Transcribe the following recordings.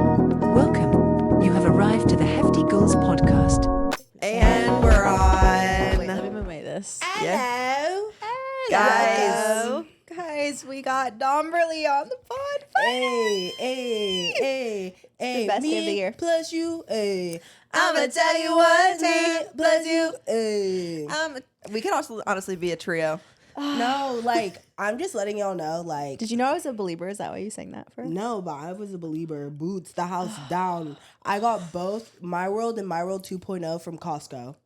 Welcome. You have arrived to the Hefty Gehls podcast. And we're on. Wait, let me move this. Hello. Guys, we got Dom Burley on the pod. Hey. the best day of the year. Plus you, hey. I'ma tell you one thing, plus you, hey. We could also honestly be a trio. No, like, I'm just letting y'all know, like. Did you know I was a believer? Is that why you sang that for? No, but I was a believer. Boots, the house down. I got both My World and My World 2.0 from Costco.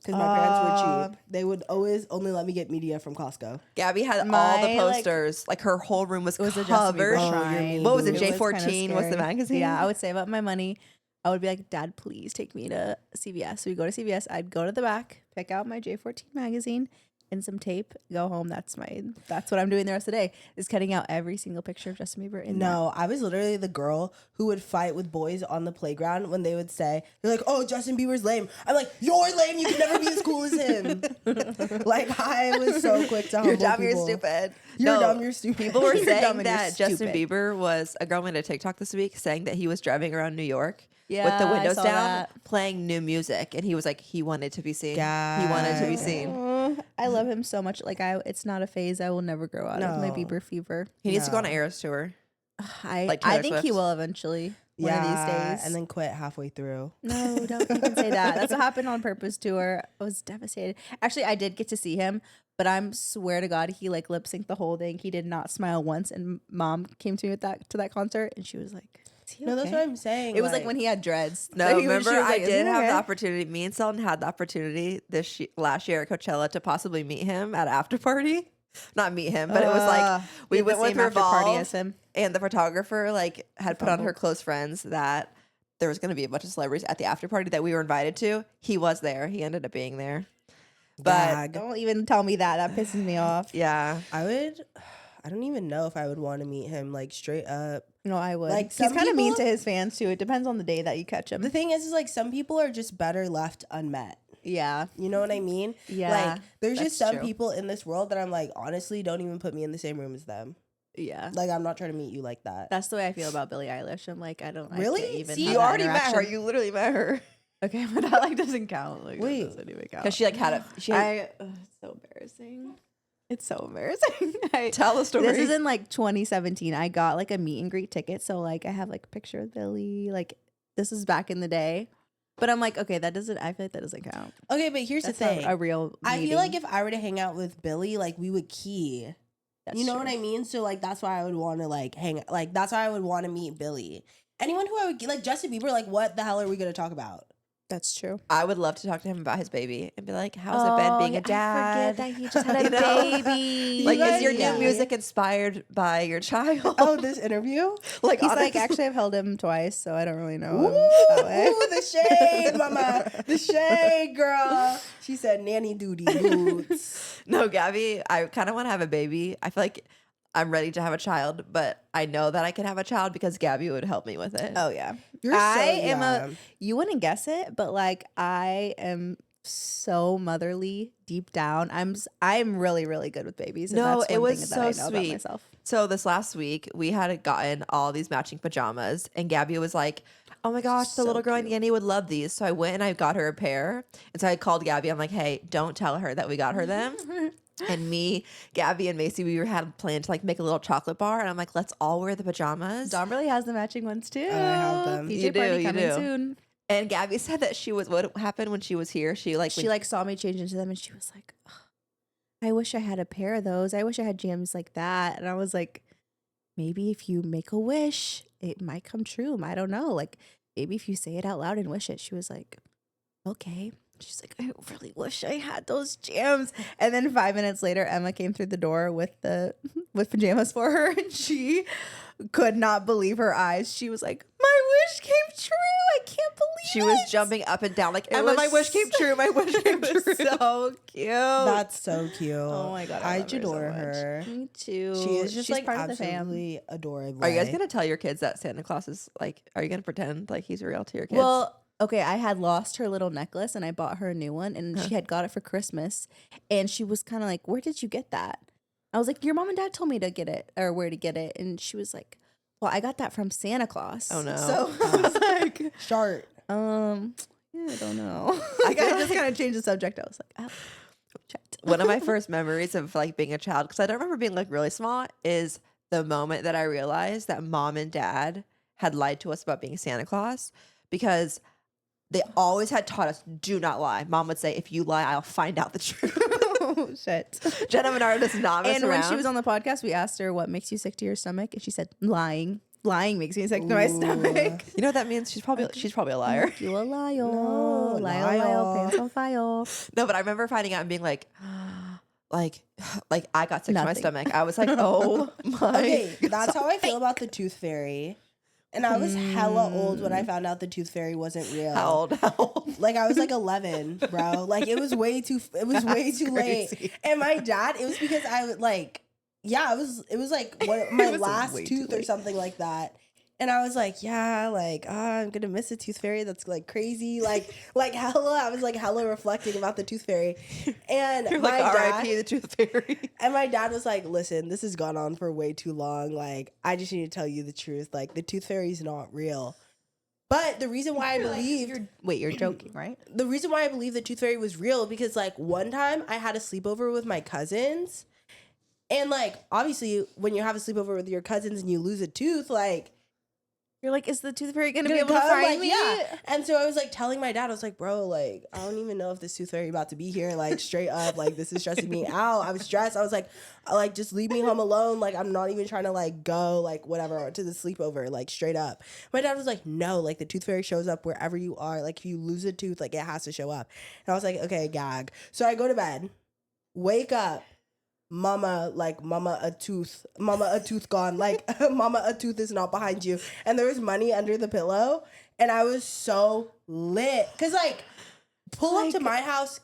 Because my parents were cheap. They would always only let me get media from Costco. Gabby had all the posters. Like her whole room was a covered. shrine. What was it? It was J14 was the magazine? Yeah, I would save up my money. I would be like, Dad, please take me to CVS. So we go to CVS. I'd go to the back, pick out my J14 magazine and some tape, go home. That's what I'm doing the rest of the day, is cutting out every single picture of Justin Bieber. I was literally the girl who would fight with boys on the playground when they would say, they're like, oh, Justin Bieber's lame. I'm like, you're lame. You can never be as cool as him. Like, I was so quick to humble You're dumb, people. you're stupid. You're dumb, you're stupid. People were You're saying dumb and you're that Justin stupid. Bieber was, a girl made a TikTok this week saying that he was driving around New York with Yeah, the I windows saw down, that. playing new music. And he was like, he wanted to be seen. He wanted to be seen. I love him so much. Like, it's not a phase. I will never grow out of my No. Bieber fever. He needs to go on an Eras tour. I Like Taylor think he Swift. will eventually. One of these days. And then quit halfway through. No, don't even say that. That's what happened on Purpose Tour. I was devastated. Actually, I did get to see him, but I'm swear to God, he like lip synced the whole thing. He did not smile once. And Mom came to me to that concert, and she was like, "Is he No, that's okay?" what I'm saying. It was like when he had dreads. No, So remember she was I like, "Is did he have the okay?" opportunity. Me and Selden had the opportunity last year at Coachella to possibly meet him at an after party. Not meet him, but it was like we had the went with same after party Revolve, as him. and the photographer like had put on her close friends that there was going to be a bunch of celebrities at the after party that we were invited to. He was there. He ended up being there, but Don't even tell me that. That pisses me off. yeah, I don't even know if I would want to meet him, like, straight up. No, I would. Like, He's some kind of mean to people- his fans too. It depends on the day that you catch him. The thing is like, some people are just better left unmet. Yeah. You know what I mean? Yeah, Like, there's just that's some true. people in this world that I'm like, honestly, don't even put me in the same room as them. Yeah. Like, I'm not trying to meet you like that. That's the way I feel about Billie Eilish. I'm like, I can't Really? even See, have you that already met her. interaction. You literally met her Okay, but that like doesn't count. Like, Wait. that doesn't even count. because she like had a. She had, It's so embarrassing. It's so embarrassing. tell the story. This is in like 2017. I got like a meet and greet ticket, so like I have like a picture of Billie. Like this is back in the day, but I'm like, okay, that doesn't. I feel like that doesn't count. Okay, but here's That's the thing. not a real. I meeting. feel like if I were to hang out with Billy, like, we would key. That's You know true. what I mean? So, like, that's why I would want to, like, hang. Like, that's why I would want to meet Billy. Anyone who I would, like, Justin Bieber, like, what the hell are we going to talk about? That's true. I would love to talk to him about his baby and be like, "How's it been being a dad? I forget that he just had a You know? baby. Like, guys- is your yeah. new music inspired by your child?" Oh, this interview? like He's like, honestly. actually, I've held him twice, so I don't really know Ooh, him that way. the shade, mama. The shade, girl. She said nanny duty boots. No, Gabby, I kind of want to have a baby. I feel like I'm ready to have a child, but I know that I can have a child because Gabby would help me with it. Oh yeah, You're so I am young. You wouldn't guess it, but like I am so motherly deep down. I'm really really good with babies. And No, that's it one was thing so that I know about sweet. myself. So this last week, we had gotten all these matching pajamas, and Gabby was like, "Oh my gosh, the So little girl in cute. Yanny would love these." So I went and I got her a pair. And so I called Gabby. I'm like, "Hey, don't tell her that we got her them." And me, Gabby, and Macy, we had planned to like make a little chocolate bar, and I'm like, "Let's all wear the pajamas." Dom really has the matching ones too. I have them. PJ You do, party you coming do. soon. And Gabby said that what happened when she was here. She like She like saw me change into them, and she was like, "Ugh, I wish I had a pair of those. I wish I had jams like that." And I was like, maybe if you make a wish, it might come true. I don't know. Like maybe if you say it out loud and wish it. She was like, okay. She's like, I really wish I had those jams. And then 5 minutes later, Emma came through the door with pajamas for her, and she could not believe her eyes. She was like, my wish came true. I can't believe she it. was jumping up and down like, It "Emma, my was wish came true. My wish came It was true." so cute. That's so cute. Oh my God, I love her so adore much. her. Me too. She is just She's like part of the fam. absolutely adorable. Are you guys gonna tell your kids that Santa Claus is like? Are you gonna pretend like he's real to your kids? Well, Okay, I had lost her little necklace and I bought her a new one, and she had got it for Christmas. And she was kind of like, "Where did you get that?" I was like, "Your mom and dad told me to get it, or where to get it." And she was like, "Well, I got that from Santa Claus." Oh, no. So I was like, Short. yeah, I don't know. I just kind of changed the subject. I was like, "Oh, checked." One of my first memories of like being a child, because I don't remember being like really small, is the moment that I realized that mom and dad had lied to us about being Santa Claus, because they always had taught us, do not lie. Mom would say, if you lie, I'll find out the truth. Oh shit. Jenna Menard does not mess And around. when she was on the podcast, we asked her what makes you sick to your stomach, and she said, "Lying. Lying makes me sick to my stomach." You know what that means? She's probably a liar. You a liar. No, liar, liar. liar, pants on fire. No, but I remember finding out and being like, like I got sick to my Nothing. stomach. I was like, oh my. Okay, that's how I feel about the Tooth Fairy. And I was hella old when I found out the Tooth Fairy wasn't real. How old? Like I was like 11, bro. Like it was way too late. crazy. And my dad, it was because I would like, yeah, it was like my was last way too tooth or late. something like that. And I was like, yeah, like, I'm gonna miss a Tooth Fairy. That's like crazy. Like hella, I was like hella reflecting about the Tooth Fairy. And You're my like, dad, R.I.P. the Tooth Fairy. and my dad was like, listen, this has gone on for way too long. Like, I just need to tell you the truth. Like, the Tooth Fairy's not real. But the reason why I believed You're joking, right? the reason why I believe the Tooth Fairy was real, because like one time I had a sleepover with my cousins, and like obviously when you have a sleepover with your cousins and you lose a tooth, like You're like, is the Tooth Fairy gonna be gonna able to come, find like, me? yeah. And so I was like telling my dad, I was like, bro, like I don't even know if this Tooth Fairy about to be here, like straight up, like this is stressing me out. I was stressed. I was like just leave me home alone. Like I'm not even trying to like go like whatever to the sleepover, like straight up. My dad was like, no, like the Tooth Fairy shows up wherever you are. Like if you lose a tooth, like it has to show up. And I was like, okay, gag. So I go to bed, wake up. Mama a tooth gone, like mama a tooth is not behind you, and there was money under the pillow, and I was so lit because like pull up to my house,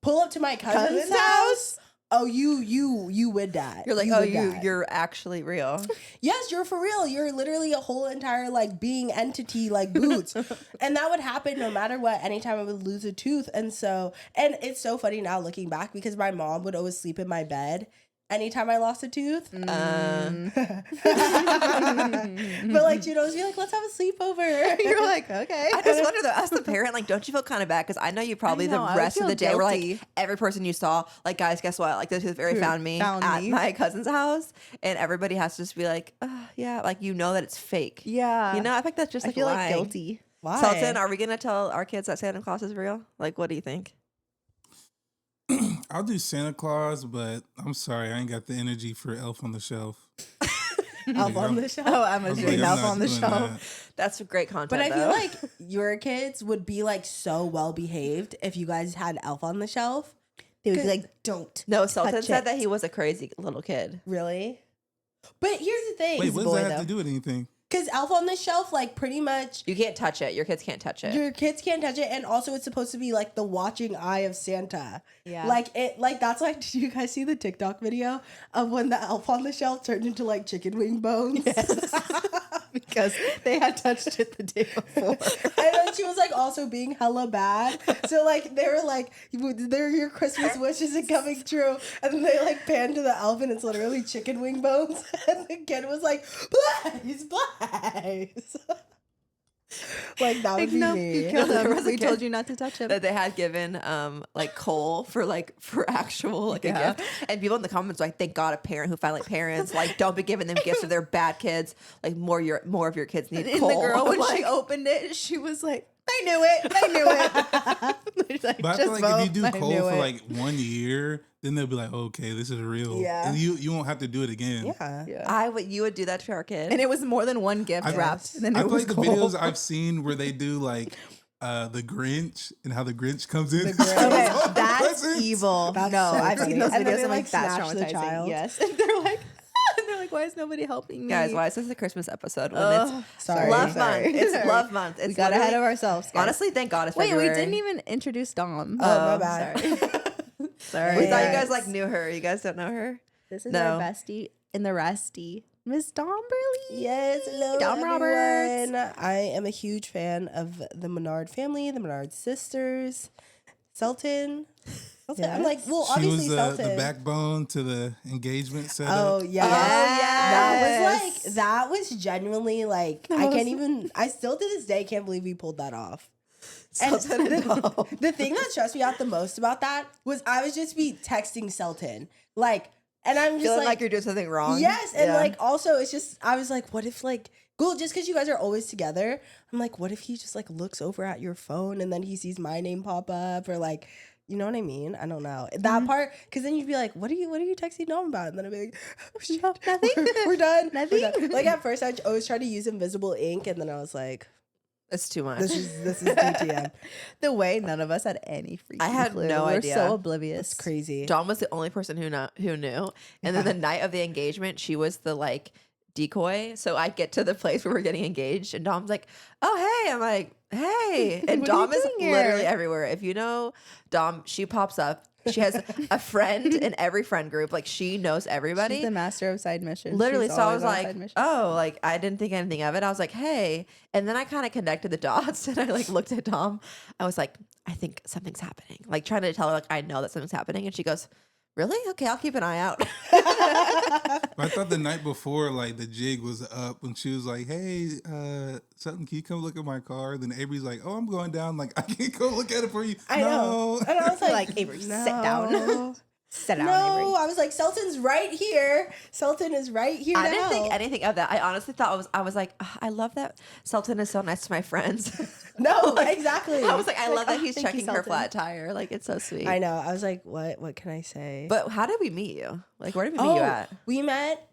pull up to my cousin's house. Oh, you would die. You're like, You oh, would die. you're actually real. Yes, you're for real. You're literally a whole entire like being entity, like Boots. And that would happen no matter what, anytime I would lose a tooth. And it's so funny now looking back, because my mom would always sleep in my bed anytime I lost a tooth. But like, she'd always be like, let's have a sleepover. You're like, okay. I just wonder though, as the parent, like, don't you feel kind of bad? Because I know you probably I know, the I would rest of the feel day were guilty. like, every person you saw, like, guys, guess what? Like, the Tooth Fairy found me at me. my cousin's house, and everybody has to just be like, yeah, like, you know that it's fake. Yeah. You know, I think that's just I like feel like lying. guilty. Why? Sultan, are we gonna tell our kids that Santa Claus is real? Like, what do you think? I'll do Santa Claus, but I'm sorry, I ain't got the energy for Elf on the Shelf. Elf on the Shelf. Oh, I'm I was doing like, I'm Elf not on the doing Shelf. That's great content. But I feel though. like your kids would be like so well behaved if you guys had Elf on the Shelf. They would be like, don't. no, Sultan touch said it. that he was a crazy little kid. Really? But here's the thing. Wait, what does boy, that have though. to do with anything? Because Elf on the Shelf, like pretty much You can't touch it. Your kids can't touch it. your kids can't touch it, and also it's supposed to be like the watching eye of Santa. Yeah. Like that's like, did you guys see the TikTok video of when the Elf on the Shelf turned into like chicken wing bones? Because they had touched it the day before. And then she was like also being hella bad. So like they were like, your Christmas wish isn't coming true. And then they like pan to the elf and it's literally chicken wing bones. And the kid was like, please. Like that would Like, be no, me. you killed There him. was a We kid told you not to touch him. that they had given like coal for actual like Yeah. a gift, and people in the comments were like, thank God a parent who found like parents like don't be giving them gifts if they're bad kids, like more of your kids need And coal. the girl, when like, she opened it, she was like, I knew it. I knew it. Like, But I just feel like if you do vote, I cold knew for it. like 1 year, then they'll be like, okay, this is real. Yeah. And you won't have to do it again. Yeah. Yeah. you would do that to our kid. And it was more than one gift wrapped. And then I it feel was like the cold. videos I've seen where they do like the Grinch and how the Grinch comes in. The Grinch. Okay, that's Presents. evil. That's no, so I've funny. seen those And then videos. they, I'm like, like, that's smash the traumatizing. child. Yes. And they're like, why is nobody helping me? Guys, why is this a Christmas episode when Oh, it's sorry. love Sorry. month? It's Sorry. love month. It's We got ahead of literally- ourselves, guys. Honestly, thank God it's Wait, February. we didn't even introduce Dom. Oh, my bad. Sorry. Sorry. We thought you Yes. guys like knew her. You guys don't know her. This is No. our bestie in the rusty. Miss Dom Burley. Yes, hello Dom everyone. Roberts. I am a huge fan of the Menard family, the Menard sisters. Selton. I'm like, well, She obviously was Selton. the backbone to the engagement setup. Oh yeah. Yes. That was genuinely like I still to this day can't believe we pulled that off. And the thing that stressed me out the most about that was I was just texting Selton. Like, and I'm just Feeling like you're doing something wrong. Yes, and Yeah. like also it's just I was like, what if like cool, just because you guys are always together, I'm like, what if he just like looks over at your phone and then he sees my name pop up or like, you know what I mean? I don't know that part, because then you'd be like, what are you texting Dom about? And then I'd be like, oh shit, Nothing. we're done. Nothing. We're done. Like at first I always tried to use invisible ink, and then I was like, It's too much. this is DTM. The way none of us had any freaking I had clue. no We're idea. so oblivious. It's crazy. Dom was the only person who knew. And then the night of the engagement, she was the like decoy. So I get to the place where we're getting engaged, and Dom's like, "Oh hey," I'm like, "Hey," and What are you Dom is doing here? literally everywhere. If you know Dom, she pops up. She has a friend in every friend group. Like she knows everybody. She's the master of side missions. Literally, She's so I always was on a like, side mission. oh, like I didn't think anything of it. I was like, hey. And then I kind of connected the dots and I like looked at Dom. I was like, I think something's happening. Like trying to tell her, like, I know that something's happening. And she goes, really? Okay, I'll keep an eye out. I thought the night before, like the jig was up when she was like, "Hey, Sutton, can you come look at my car?" Then Avery's like, "Oh, I'm going down. Like I can't go look at it for you." I know. And I was like, Avery, no. sit down. Sit down, No, Avery. I was like, Selton's right here. Selton is right here. I to didn't think help. anything of that. I honestly thought I was like, "Ugh, I love that Sultan is so nice to my friends. No, exactly. I was like, I love that oh, he's thank you, checking her Sultan. flat tire. Like it's so sweet. I know. I was like, what can I say? But how did we meet you? Like where did we meet you at? We met,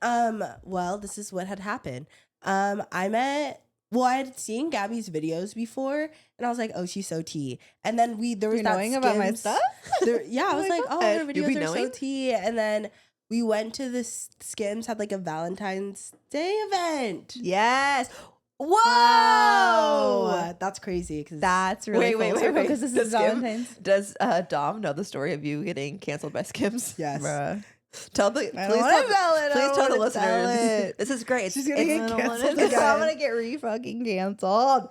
well, this is what had happened. I had seen Gabby's videos before, and I was like, oh, she's so tea. And then there was You're that knowing about my Skims- stuff? Yeah, I was like, oh, her You be videos are so knowing? tea. And then we went to this Skims, had like a Valentine's Day event. Yes. Whoa. Oh, that's crazy. That's really Wait, full circle, wait. because this Does is Skim- Valentine's. Does Dom know the story of you getting canceled by Skims? Yes. Bruh. Tell the I please don't wanna tell, tell it. I please don't tell the wanna tell listeners. it. This is great. She's gonna It's- get I don't canceled wanna- again. I'm gonna get fucking canceled.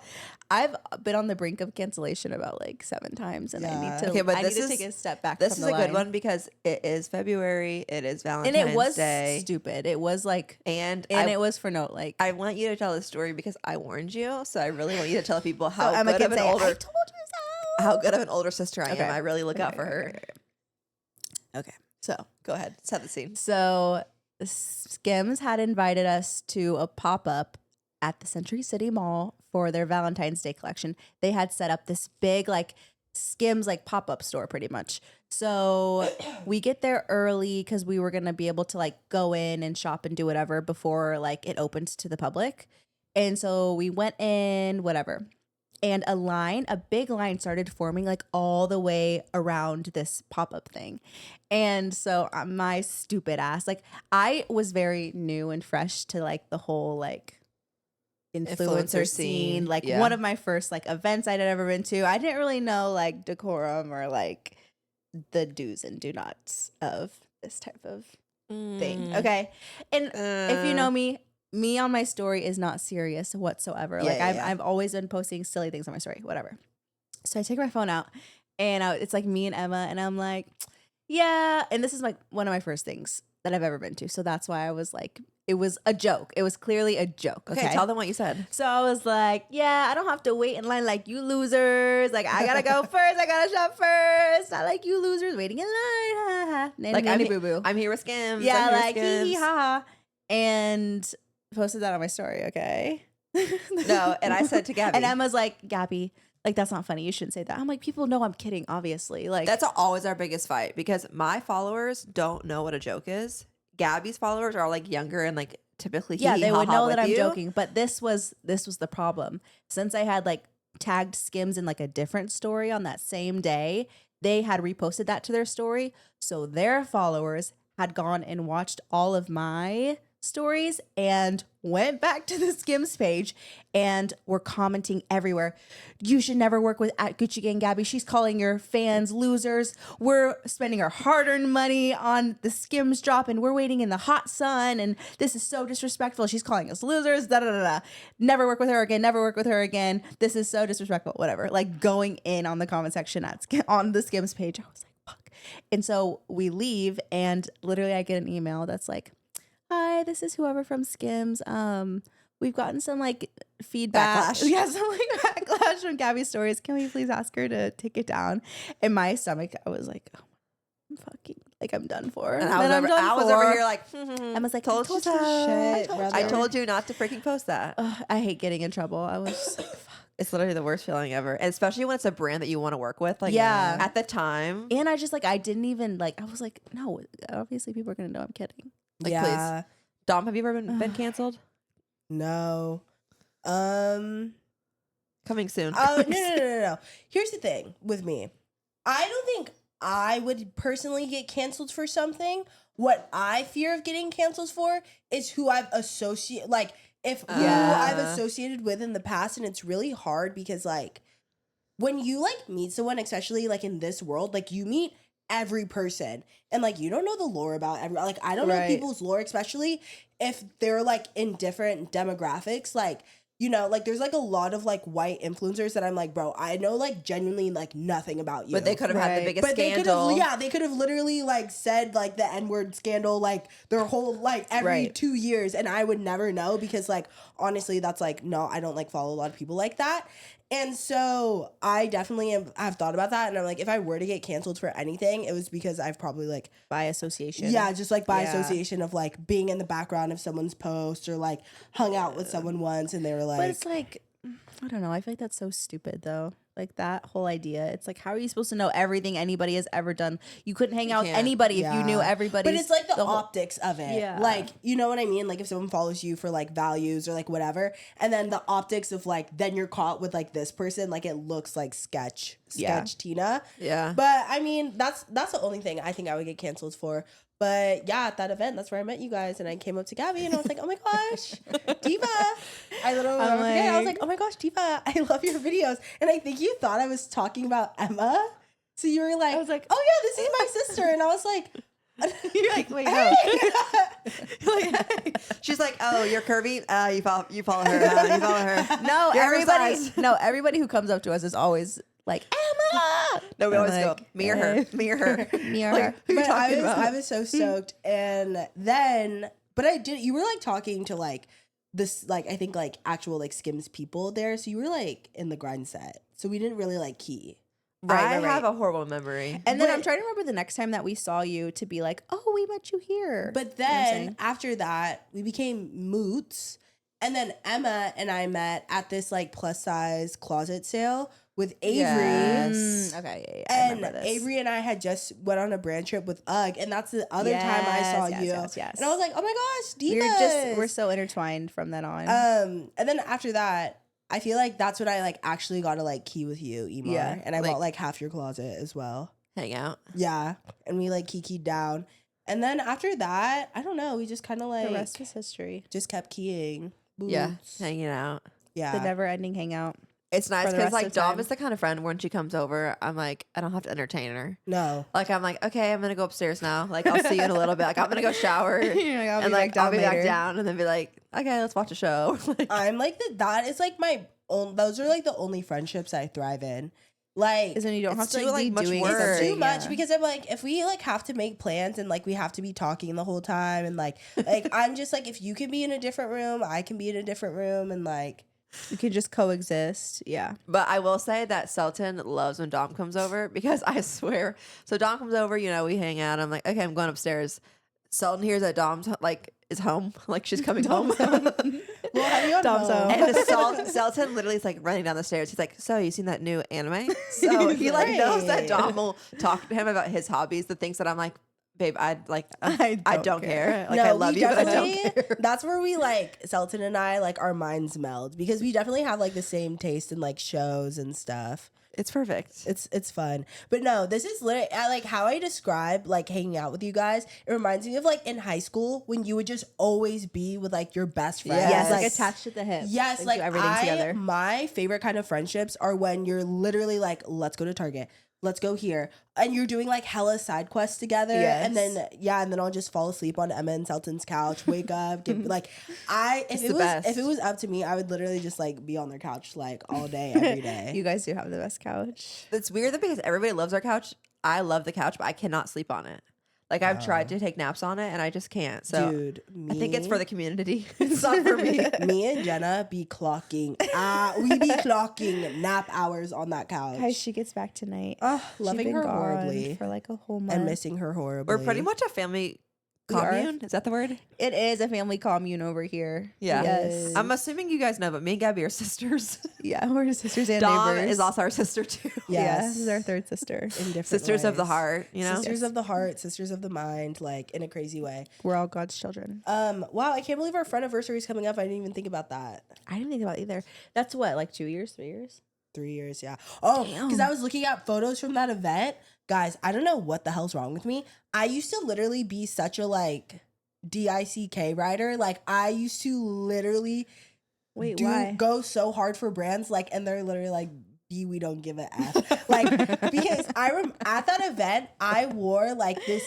I've been on the brink of cancellation about like 7 times, and I Yeah. need to. Okay, but I this need to is- take a step back. This from is the a good line. one because it is February. It is Valentine's and it was Day, stupid. It was like, and it was for no like. I want you to tell the story because I warned you. So I really want you to tell people how Emma good can of an say, older I told you so. how good of an older sister I Okay. am. I really look out Okay, for okay, her. okay. Okay, so Go ahead, set the scene. So Skims had invited us to a pop-up at the Century City Mall for their Valentine's Day collection. They had set up this big like Skims like pop-up store pretty much. So we get there early because we were gonna be able to like go in and shop and do whatever before like it opened to the public. And so we went in, whatever. And a big line started forming like all the way around this pop-up thing. And so my stupid ass, like I was very new and fresh to like the whole like influencer scene. Like yeah. one of my first like events I'd ever been to. I didn't really know like decorum or like the do's and do nots of this type of thing. Mm. Okay. And if you know Uh, me on my story is not serious whatsoever. Yeah, Like yeah, yeah. I've always been posting silly things on my story, whatever. So I take my phone out and it's like me and Emma, and I'm like, yeah. And this is like one of my first things that I've ever been to. So that's why I was like, it was a joke. It was clearly a joke. okay, tell them what you said. So I was like, yeah, I don't have to wait in line like you losers. Like I gotta go first. I gotta shop first. Not like you losers waiting in line. Ha, ha. Like Nanny boo boo. I'm here with Skims. Yeah, I'm here with like hee hee Skims. ha ha. And posted that on my story, okay? No, and I said to Gabby, And Emma's like, Gabby, like that's not funny. You shouldn't say that. I'm like, people know I'm kidding, obviously. Like that's always our biggest fight because my followers don't know what a joke is. Gabby's followers are like younger and like typically yeah, they would know that I'm you. joking. But this was the problem. Since I had like tagged Skims in like a different story on that same day, they had reposted that to their story. So their followers had gone and watched all of my stories and went back to the Skims page and were commenting everywhere. You should never work with at Gucci Gang Gabby. She's calling your fans losers. We're spending our hard-earned money on the Skims drop and we're waiting in the hot sun and this is so disrespectful. She's calling us losers. Da da da da. Never work with her again. Never work with her again. This is so disrespectful. Whatever. Like going in on the comment section on the Skims page. I was like, fuck. And so we leave and literally I get an email that's like, hi, this is whoever from Skims. We've gotten some like feedback. Backlash. Yeah, some like backlash from Gabby's stories. Can we please ask her to take it down? In my stomach, I was like, oh, I'm fucking like I'm done for. And I was over here like, I was like, told you so. Shit, I told you not to freaking post that. I hate getting in trouble. I was just like, fuck. It's literally the worst feeling ever, and especially when it's a brand that you want to work with. Like, Yeah. at the time, And I just like I didn't even like I was like, no, obviously people are gonna know I'm kidding. like, yeah. please, Dom, have you ever been canceled? No. Coming soon. Oh no. Here's the thing with me. I don't think I would personally get canceled for something. What I fear of getting canceled for is who I've associated, like if who I've associated with in the past, and it's really hard because like when you like meet someone, especially like in this world, like you meet every person and like you don't know the lore about every, like I don't know Right. people's lore, especially if they're like in different demographics, like you know, like there's like a lot of like white influencers that I'm like, bro, I know like genuinely like nothing about you. But they could have had the Right. biggest But scandal. they could have literally like said like the N-word scandal like their whole like every Right. 2 years, and I would never know because like honestly that's like no, I don't like follow a lot of people like that. And so I definitely have thought about that, and I'm like, if I were to get canceled for anything, it was because I've probably like By association. just like by Yeah. association of like being in the background of someone's post or like hung out with someone once and they were like, But it's like, I don't know. I feel like that's so stupid, though. Like that whole idea. It's like, how are you supposed to know everything anybody has ever done? You couldn't hang out with can't. anybody if you knew Yeah. everybody. But it's like the whole- optics of it. Yeah. Like, you know what I mean? Like if someone follows you for like values or like whatever, and then the optics of like then you're caught with like this person, like it looks like sketch Yeah. Tina. Yeah. But I mean, that's the only thing I think I would get canceled for. But yeah, at that event, that's where I met you guys, and I came up to Gabby, and I was like, "Oh my gosh, Diva!" I literally never forget. I was like, "Oh my gosh, Diva! I love your videos." And I think you thought I was talking about Emma, so you were like, I was like, "Oh yeah, this is my sister," and I was like. You're like, wait, no. Hey. She's like, oh, you're curvy. You follow her. You follow her. No, You're everybody. oversized. No, everybody who comes up to us is always like, Emma. No, we I'm always go, like, me or her, me or her. Me or Like, her. who you But talking about? I was so stoked, and then, but I did. You were like talking to like this, like I think like actual like Skims people there, so you were like in the grind set, so we didn't really like key. Right, I right, have right. a horrible memory. And then But- I'm trying to remember the next time that we saw you to be like, oh, we met you here. But You know what I'm then saying? after that, we became moots, and then Emma and I met at this like plus size closet sale with Avery. Yes. Okay, yeah, I And remember this. Avery and I had just went on a brand trip with UGG, and that's the other time I saw Yes, you. yes. And I was like, "Oh my gosh, Divas!" we're so intertwined from then on. And then after that, I feel like that's when I like actually got to like key with you, Emar. Yeah, And I like- bought like half your closet as well. Hang out. Yeah. And we like keyed down. And then after that, I don't know, we just kind of like the rest is history. just kept keying. Yeah, Boots. hanging out. Yeah. The never-ending hangout. It's nice For the because rest like of Dom time. is the kind of friend when she comes over, I'm like, I don't have to entertain her. No. Like I'm like, okay, I'm gonna go upstairs now. Like I'll see you in a little bit. Like I'm gonna go shower You're like, I'll and be like back I'll down be back later. down and then be like, okay, let's watch a show. Like, I'm like that is like my own, those are like the only friendships I thrive in. Like Is when you don't have It's to too, like, like, be much doing work. it's something. too much yeah. because I'm like, if we like have to make plans and like we have to be talking the whole time and like I'm just like, if you can be in a different room, I can be in a different room, and like you can just coexist. Yeah. But I will say that Selton loves when Dom comes over because I swear. So Dom comes over, you know, we hang out. I'm like, okay, I'm going upstairs. Selton hears that Dom's like is home, like she's coming home. well, have you on Dom's home? home. And Selton literally is like running down the stairs. He's like, so you seen that new anime? So he like knows that Right. Dom will talk to him about his hobbies, the things that I'm like, babe, I don't care. Like I we love you, but I don't definitely- care. That's where we like Selton and I like our minds meld because we definitely have like the same taste in like shows and stuff. It's perfect. It's fun. But no, this is literally I like how I describe like hanging out with you guys. It reminds me of like in high school when you would just always be with like your best friends. Yes, Yes. like attached at the hip. Yes, like do everything together. my favorite kind of friendships are when you're literally like, let's go to Target, let's go here, and you're doing like hella side quests together, and then I'll just fall asleep on Emma and Selton's couch, wake up, like if it was up to me, I would literally just like be on their couch like all day, every day. You guys do have the best couch. It's weird that because everybody loves our couch. I love the couch, but I cannot sleep on it. Like I've tried to take naps on it and I just can't. So Dude, I think it's for the community. It's not for me. Me and Jenna be clocking. We be clocking nap hours on that couch. Guys, she gets back tonight. She's Loving been her gone horribly for like a whole month. and missing her horribly. We're pretty much a family We are. commune. Is that the word? It is a family commune over here. Yeah. Yes. I'm assuming you guys know, but me and Gabi are sisters. Yeah, we're sisters and Dawn neighbors. is also our sister too. Yeah, Yes. this is our third sister. in different Sisters of the ways. heart, you know? Sisters of the heart, sisters of the mind, like in a crazy way. We're all God's children. Wow, I can't believe our friend anniversary is coming up. I didn't even think about that. I didn't think about it either. That's what, like 2 years, 3 years? 3 years, yeah. Oh, because I was looking at photos from that event. Guys, I don't know what the hell's wrong with me. I used to literally be such a like DICK rider. Like I used to literally Wait, why? go so hard for brands, like, and they're literally like, B, we don't give a F. Like, because at that event, I wore like this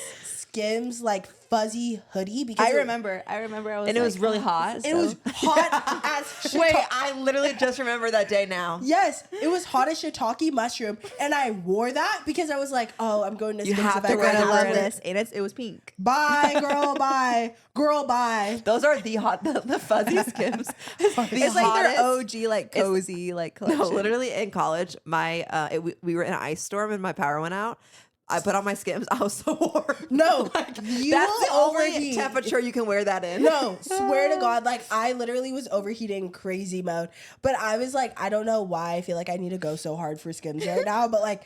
Skims like fuzzy hoodie because I remember. I was And it was like, really oh, hot. this it is was hot as shit. Wait, I literally just remember that day now. Yes, it was hot as shiitake mushroom, and I wore that because I was like, "Oh, I'm going to You Skims have event. to wear I that love brand. this. And it was pink. Bye, girl. Bye, girl. Bye." Those are the fuzzy Skims. It's like their hottest- OG, like cozy, like collection. No, literally in college, we were in an ice storm and my power went out. I put on my Skims. I was so warm. No, Like, you that's the will only overheat. temperature you can wear that in. No, swear to God, like I literally was overheating crazy mode. But I was like, I don't know why I feel like I need to go so hard for Skims right now. But like,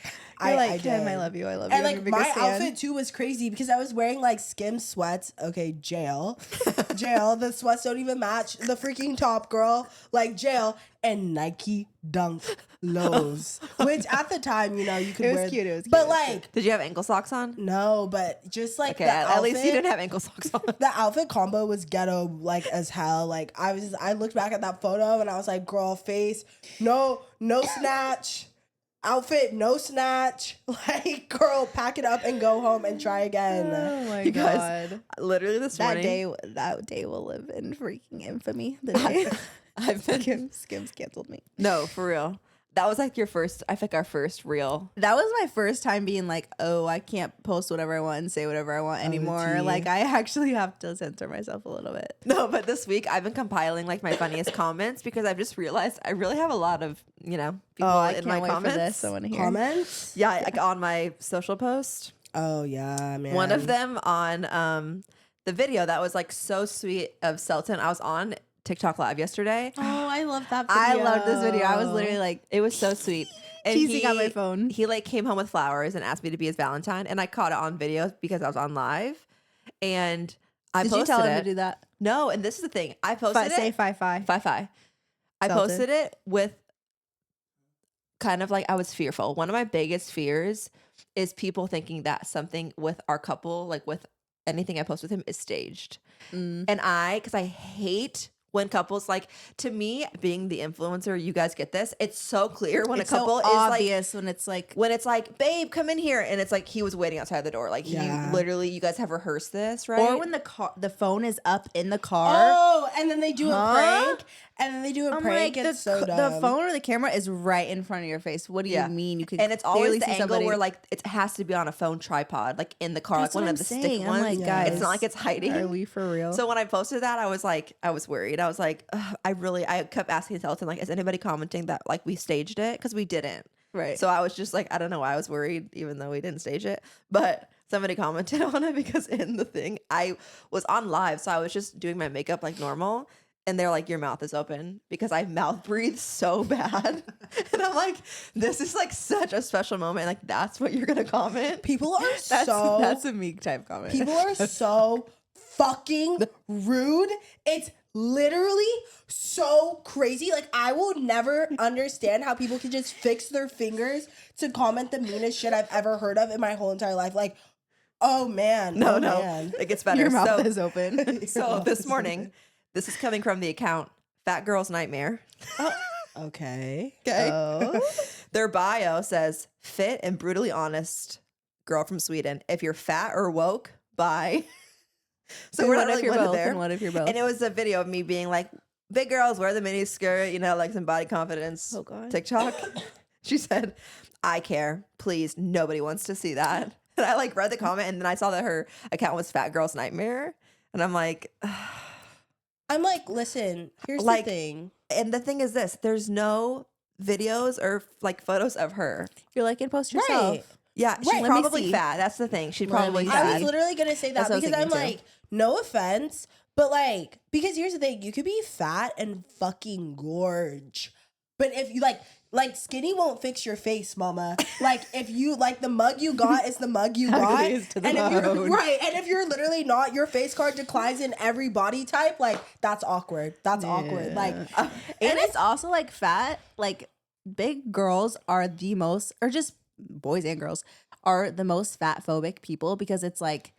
You're like, I Kim, did. I love you. I love you. And I'm like your my biggest fan. outfit too was crazy because I was wearing like Skims sweats. Okay, jail. The sweats don't even match the freaking top, girl. Like jail and Nike Dunk lows, which at the time, you know, you could It was wear. cute, it was cute, But it was like, Did you have ankle socks on? no, but just like Okay, the at least you outfit- didn't have ankle socks on. the outfit combo was ghetto like as hell. Like I looked back at that photo and I was like, girl, face, no snatch. Outfit, no snatch. Like, girl, pack it up and go home and try again. Oh my You god. guys, literally this morning. That day will live in freaking infamy. The day I've been Skims canceled me. no, for real. That was like your first. I think our first real. That was my first time being like, oh, I can't post whatever I want and say whatever I want anymore. tea. Like I actually have to censor myself a little bit. No, but this week I've been compiling like my funniest comments because I've just realized I really have a lot of people I in can't my wait comments. for this. I want to hear. Comments? Yeah, like on my social post. Oh yeah, man. One of them on the video that was like so sweet of Selton. I was on TikTok Live yesterday. Oh, I love that I video. loved this video. I was literally like, It was so sweet. And Teasing on my phone. He like came home with flowers and asked me to be his Valentine, and I caught it on video because I was on live, and I did posted you tell him it. to do that? No, and this is the thing. I posted Say it. fi. Fi. I Selton. posted it with kind of like I was fearful. One of my biggest fears is people thinking that something with our couple, like with anything I post with him, is staged. And because I hate when couples, like, to me, being the influencer, you guys get this. It's so clear when It's a couple so is like, obvious when it's like, when it's like, babe, come in here. And it's like, he was waiting outside the door. Like, Yeah. he literally, you guys have rehearsed this, right? or when the phone is up in the car. Oh, and then they do a Huh? prank. And then they do a I'm prank. like, It's so dumb. the phone or the camera is right in front of your face. What do Yeah. you mean? You can and it's always clearly the see angle somebody. where like it has to be on a phone tripod, like in the car, That's like one what of the I'm stick saying. I'm ones. like, It's guys, not like it's hiding. Are we for real? So when I posted that, I was worried. I was like, ugh, I kept asking Selton, like, is anybody commenting that like we staged it? Because we didn't. right. So I was just like, I don't know why I was worried, even though we didn't stage it. But somebody commented on it because in the thing, I was on live. So I was just doing my makeup like normal. And they're like, your mouth is open because I mouth breathe so bad. And I'm like, this is like such a special moment. Like, that's what you're going to comment? People are that's a Meek type comment. people are so fucking rude. It's literally so crazy. Like, I will never understand how people can just fix their fingers to comment the meanest shit I've ever heard of in my whole entire life. Like, oh man. No, oh, no, man. it gets better. Your mouth So, is open. so this morning, this is coming from the account Fat Girl's Nightmare. Okay. Okay. Oh. Their bio says fit and brutally honest girl from Sweden. If you're fat or woke, bye. So we're not what if really you're one both? there. And what if you're both? And it was a video of me being like, big girls wear the mini skirt, you know, like some body confidence Oh, God. TikTok. She said, I care. Please, nobody wants to see that. And I like read the comment and then I saw that her account was Fat Girl's Nightmare. And I'm like, I'm like, listen, here's Like, the thing. and the thing is this, there's no videos or like photos of her. You're like, and post yourself. Right. Yeah, she's Right, let me probably see. fat. That's the thing. She's Let me probably see. I fat. was literally gonna say that That's what I was because I'm thinking, like, no offense, but like, because here's the thing: you could be fat and fucking gorge, but if you like skinny won't fix your face, mama. Like if you like the mug you got is the mug you got, Ugly is to the and if you're bone. right, and if you're literally not, your face card declines in every body type. Like that's awkward. That's awkward. Like, And it's also like fat, like big girls are the most, or just boys and girls are the most fat phobic people because it's like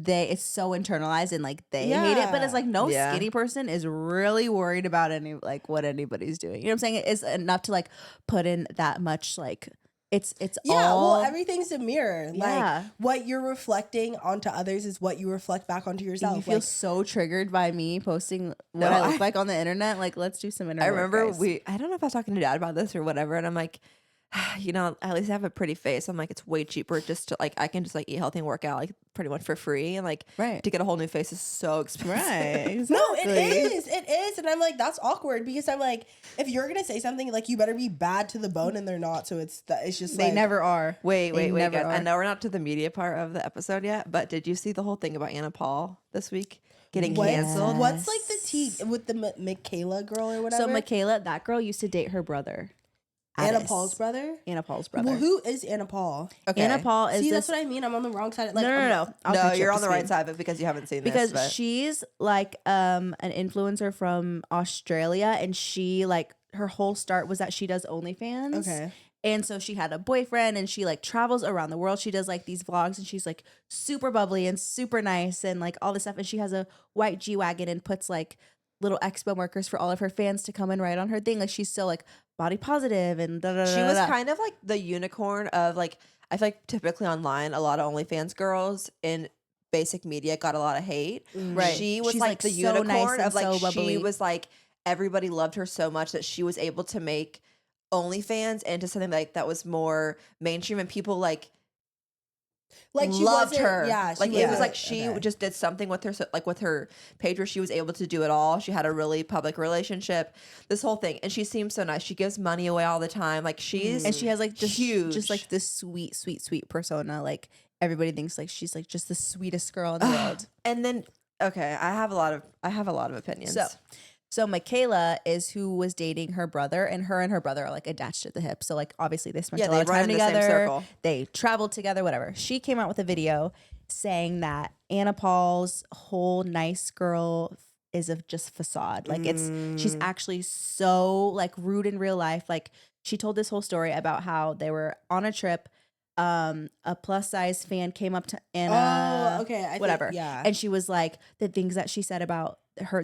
it's so internalized and like they hate it, but it's like no Yeah. skinny person is really worried about any like what anybody's doing. You know what I'm saying? It's enough to like put in that much like it's yeah, all well, everything's a mirror. Yeah. Like what you're reflecting onto others is what you reflect back onto yourself. you feel Like, so triggered by me posting what No, I look I- like on the internet. Like, let's do some internet. I remember guys. I don't know if I was talking to Dad about this or whatever, and I'm like, you know, at least I have a pretty face. I'm like, it's way cheaper just to like, I can just like eat healthy and work out like pretty much for free, and like Right. to get a whole new face is so expensive. Right. Exactly. no, it is, and I'm like, that's awkward because I'm like, if you're gonna say something, like you better be bad to the bone, and they're not. So it's just They like, never are. Wait, They wait, never guys. I are. know we're not to the media part of the episode yet, but did you see the whole thing about Anna Paul this week getting canceled? What's like the tea with the Michaela girl or whatever? So Michaela, that girl used to date her brother. Anna Addis. Paul's brother. Anna Paul's brother. Well, who is Anna Paul? Okay. Anna Paul is See, this. that's what I mean. I'm on the wrong side. Like, no. I'll No, catch you you're up on to the right speed. side, but because you haven't seen Because this. But she's like an influencer from Australia, and she like her whole start was that she does OnlyFans. Okay. And so she had a boyfriend and she like travels around the world. She does like these vlogs and she's like super bubbly and super nice and like all this stuff. And she has a white G-Wagon and puts like little expo markers for all of her fans to come and write on her thing. Like she's so like body positive and da da da. she was da. kind of like the unicorn of like, I feel like typically online, a lot of OnlyFans girls in basic media got a lot of hate. Right. She was She's, like like, the so nice unicorn and of like, so she bubbly. was like, everybody loved her so much that she was able to make OnlyFans into something like that was more mainstream and people like Like she loved wasn't- her. Yeah, she like it was wasn't- like she okay. just did something with her, like with her page where she was able to do it all. She had a really public relationship, this whole thing, and she seems so nice. She gives money away all the time. Like she's And she has like this huge, just like this sweet, sweet, sweet persona. Like everybody thinks like she's like just the sweetest girl in the world. And then okay, I have a lot of opinions. So Michaela is who was dating her brother, and her brother are like attached at the hip. So like obviously they spent Yeah, a they lot of run time in the same together. circle. They traveled together, whatever. She came out with a video saying that Anna Paul's whole nice girl is of just facade. Like she's actually so like rude in real life. Like she told this whole story about how they were on a trip. A plus size fan came up to Anna. Oh, okay. I think- whatever. yeah. And she was like, the things that she said about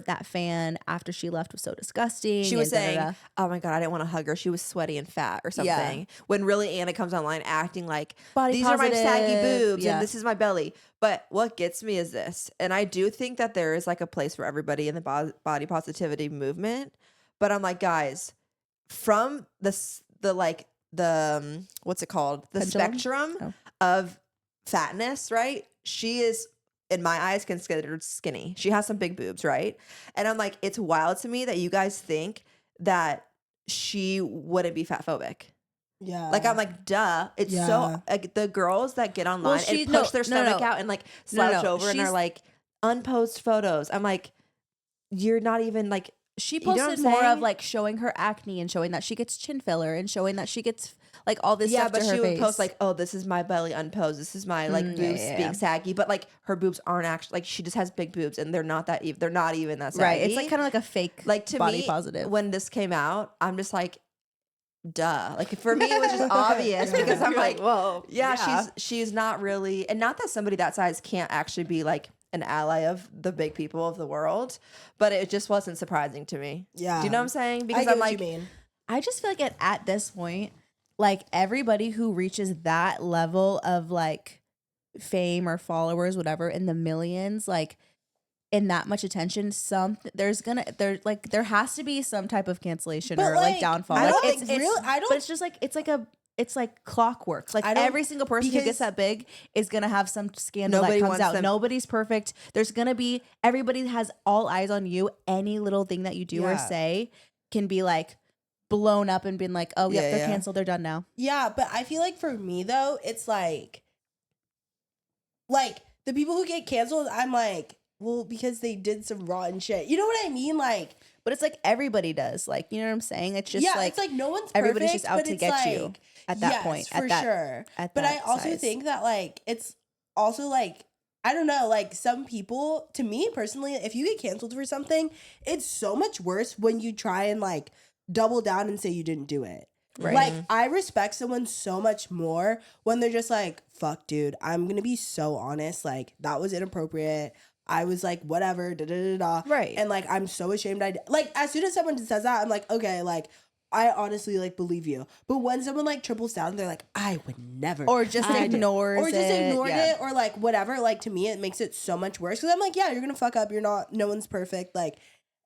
that fan after she left was so disgusting. She was and saying, da-da-da. "Oh my god, I didn't want to hug her. She was sweaty and fat or Yeah. something." When really Anna comes online acting like, Body "These are my saggy positive." boobs Yeah. and this is my belly." But what gets me is this, and I do think that there is like a place for everybody in the body positivity movement. But I'm like, guys, from the what's it called? The Pendulum? spectrum Oh. of fatness, right? She is, in my eyes, considered skinny. She has some big boobs, right? And I'm like, it's wild to me that you guys think that she wouldn't be fat phobic. Yeah. Like, I'm like, duh. It's Yeah. so like the girls that get online she- and no, push their no, no. stomach out and like No, slouch no. over and are She's- like unpost photos. I'm like, you're not even like, She you know what posted I'm more saying? of like showing her acne and showing that she gets chin filler and showing that she gets like all this Yeah, stuff but to her she face. would post like, "Oh, this is my belly unposed. This is my like boobs yeah. being saggy." But like her boobs aren't actually like she just has big boobs and they're not that even. They're not even that saggy. right. It's like kind of like a fake like to body me positive. when this came out. I'm just like, duh. Like for me, it was just obvious because I'm like, whoa, yeah, she's not really, and not that somebody that size can't actually be like an ally of the big people of the world, but it just wasn't surprising to me. Yeah. Do you know what I'm saying? I Because get I'm what like, you mean. I just feel like at this point, like everybody who reaches that level of like fame or followers, whatever, in the millions, like in that much attention, there has to be some type of cancellation But, or like like, downfall. I Like, don't it's think real- I don't- but it's just like it's like clockwork. Like I don't- every single person who gets because- that big is gonna have some scandal Nobody that comes wants out. them- Nobody's perfect. There's gonna be everybody has all eyes on you. Any little thing that you do or Yeah. say can be like blown up and been like, oh yep, Yeah, they're yeah. canceled, they're done now. Yeah, but I feel like for me though, it's like the people who get canceled, I'm like, well, because they did some rotten shit. You know what I mean? Like, But it's like everybody does. Like, you know what I'm saying? It's just yeah, like it's like no one's everybody's perfect, just out but to it's get you like, at that yes, point. for At that, sure. at But I that also size. think that like it's also like I don't know, like some people, to me personally, if you get canceled for something, it's so much worse when you try and like double down and say you didn't do it. Right. Like I respect someone so much more when they're just like, fuck, dude, I'm gonna be so honest. Like that was inappropriate. I was like, whatever, da da da da. Right. And like, I'm so ashamed. Like, as soon as someone says that, I'm like, okay, like, I honestly like believe you. But when someone like triples down, they're like, I would never. Or just I did- ignores or just it. ignored Yeah. it, or like whatever. Like to me, it makes it so much worse because I'm like, yeah, you're gonna fuck up. You're not. No one's perfect. Like,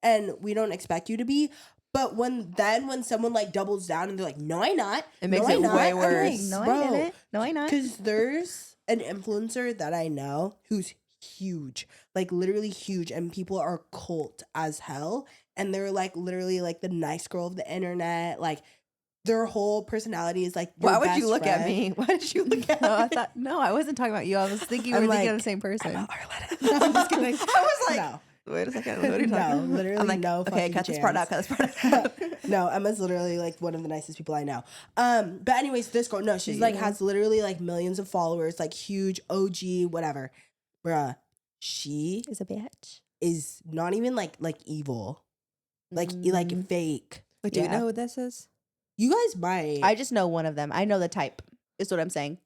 and we don't expect you to be. But when someone like doubles down and they're like, no, I'm not. It makes no, it I'm not," way I'm worse. No, bro, I didn't. No, I not. because there's an influencer that I know who's huge, like literally huge, and people are cult as hell. And they're like literally like the nice girl of the internet. Like their whole personality is like. why your would you best look at friend. me? Why did you look at No, me? I wasn't talking about you. I was thinking we I'm were thinking of like, the same person. I'm just kidding. I was like, No. wait a second. What are you No, talking about? literally I'm like, no okay, fucking cut this part out. chance. Cut this part out. No, Emma's literally like one of the nicest people I know. But anyways, this girl, no, she's like has literally like millions of followers, like huge OG, whatever. Bruh, she Is a bitch. is not even like evil. Like fake. Wait, do you Yeah. know who this is? You guys might. I just know one of them. I know the type. Is what I'm saying.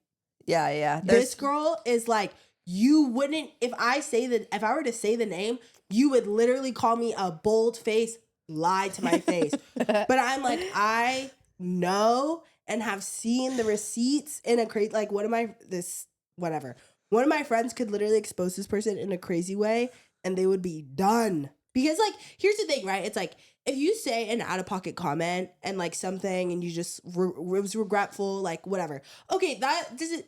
Yeah, yeah. This girl is like, you wouldn't, if I were to say the name, you would literally call me a bold face, lie to my face. But I'm like, I know and have seen the receipts in a crazy, like one of my friends could literally expose this person in a crazy way and they would be done. Because like, here's the thing, right? It's like, if you say an out-of-pocket comment and like something and you just was regretful, like whatever. Okay, that doesn't,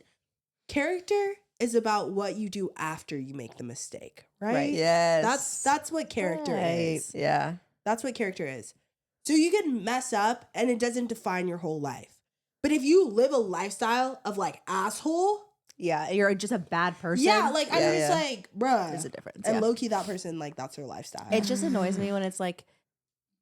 character is about what you do after you make the mistake, right? Yes. That's what character is. Yeah. That's what character is. So you can mess up and it doesn't define your whole life. But if you live a lifestyle of like asshole, Yeah, you're just a bad person. yeah, like I'm Yeah, just yeah. like, bruh. There's a difference. And yeah. low key, that person, like, that's their lifestyle. It just annoys me when it's like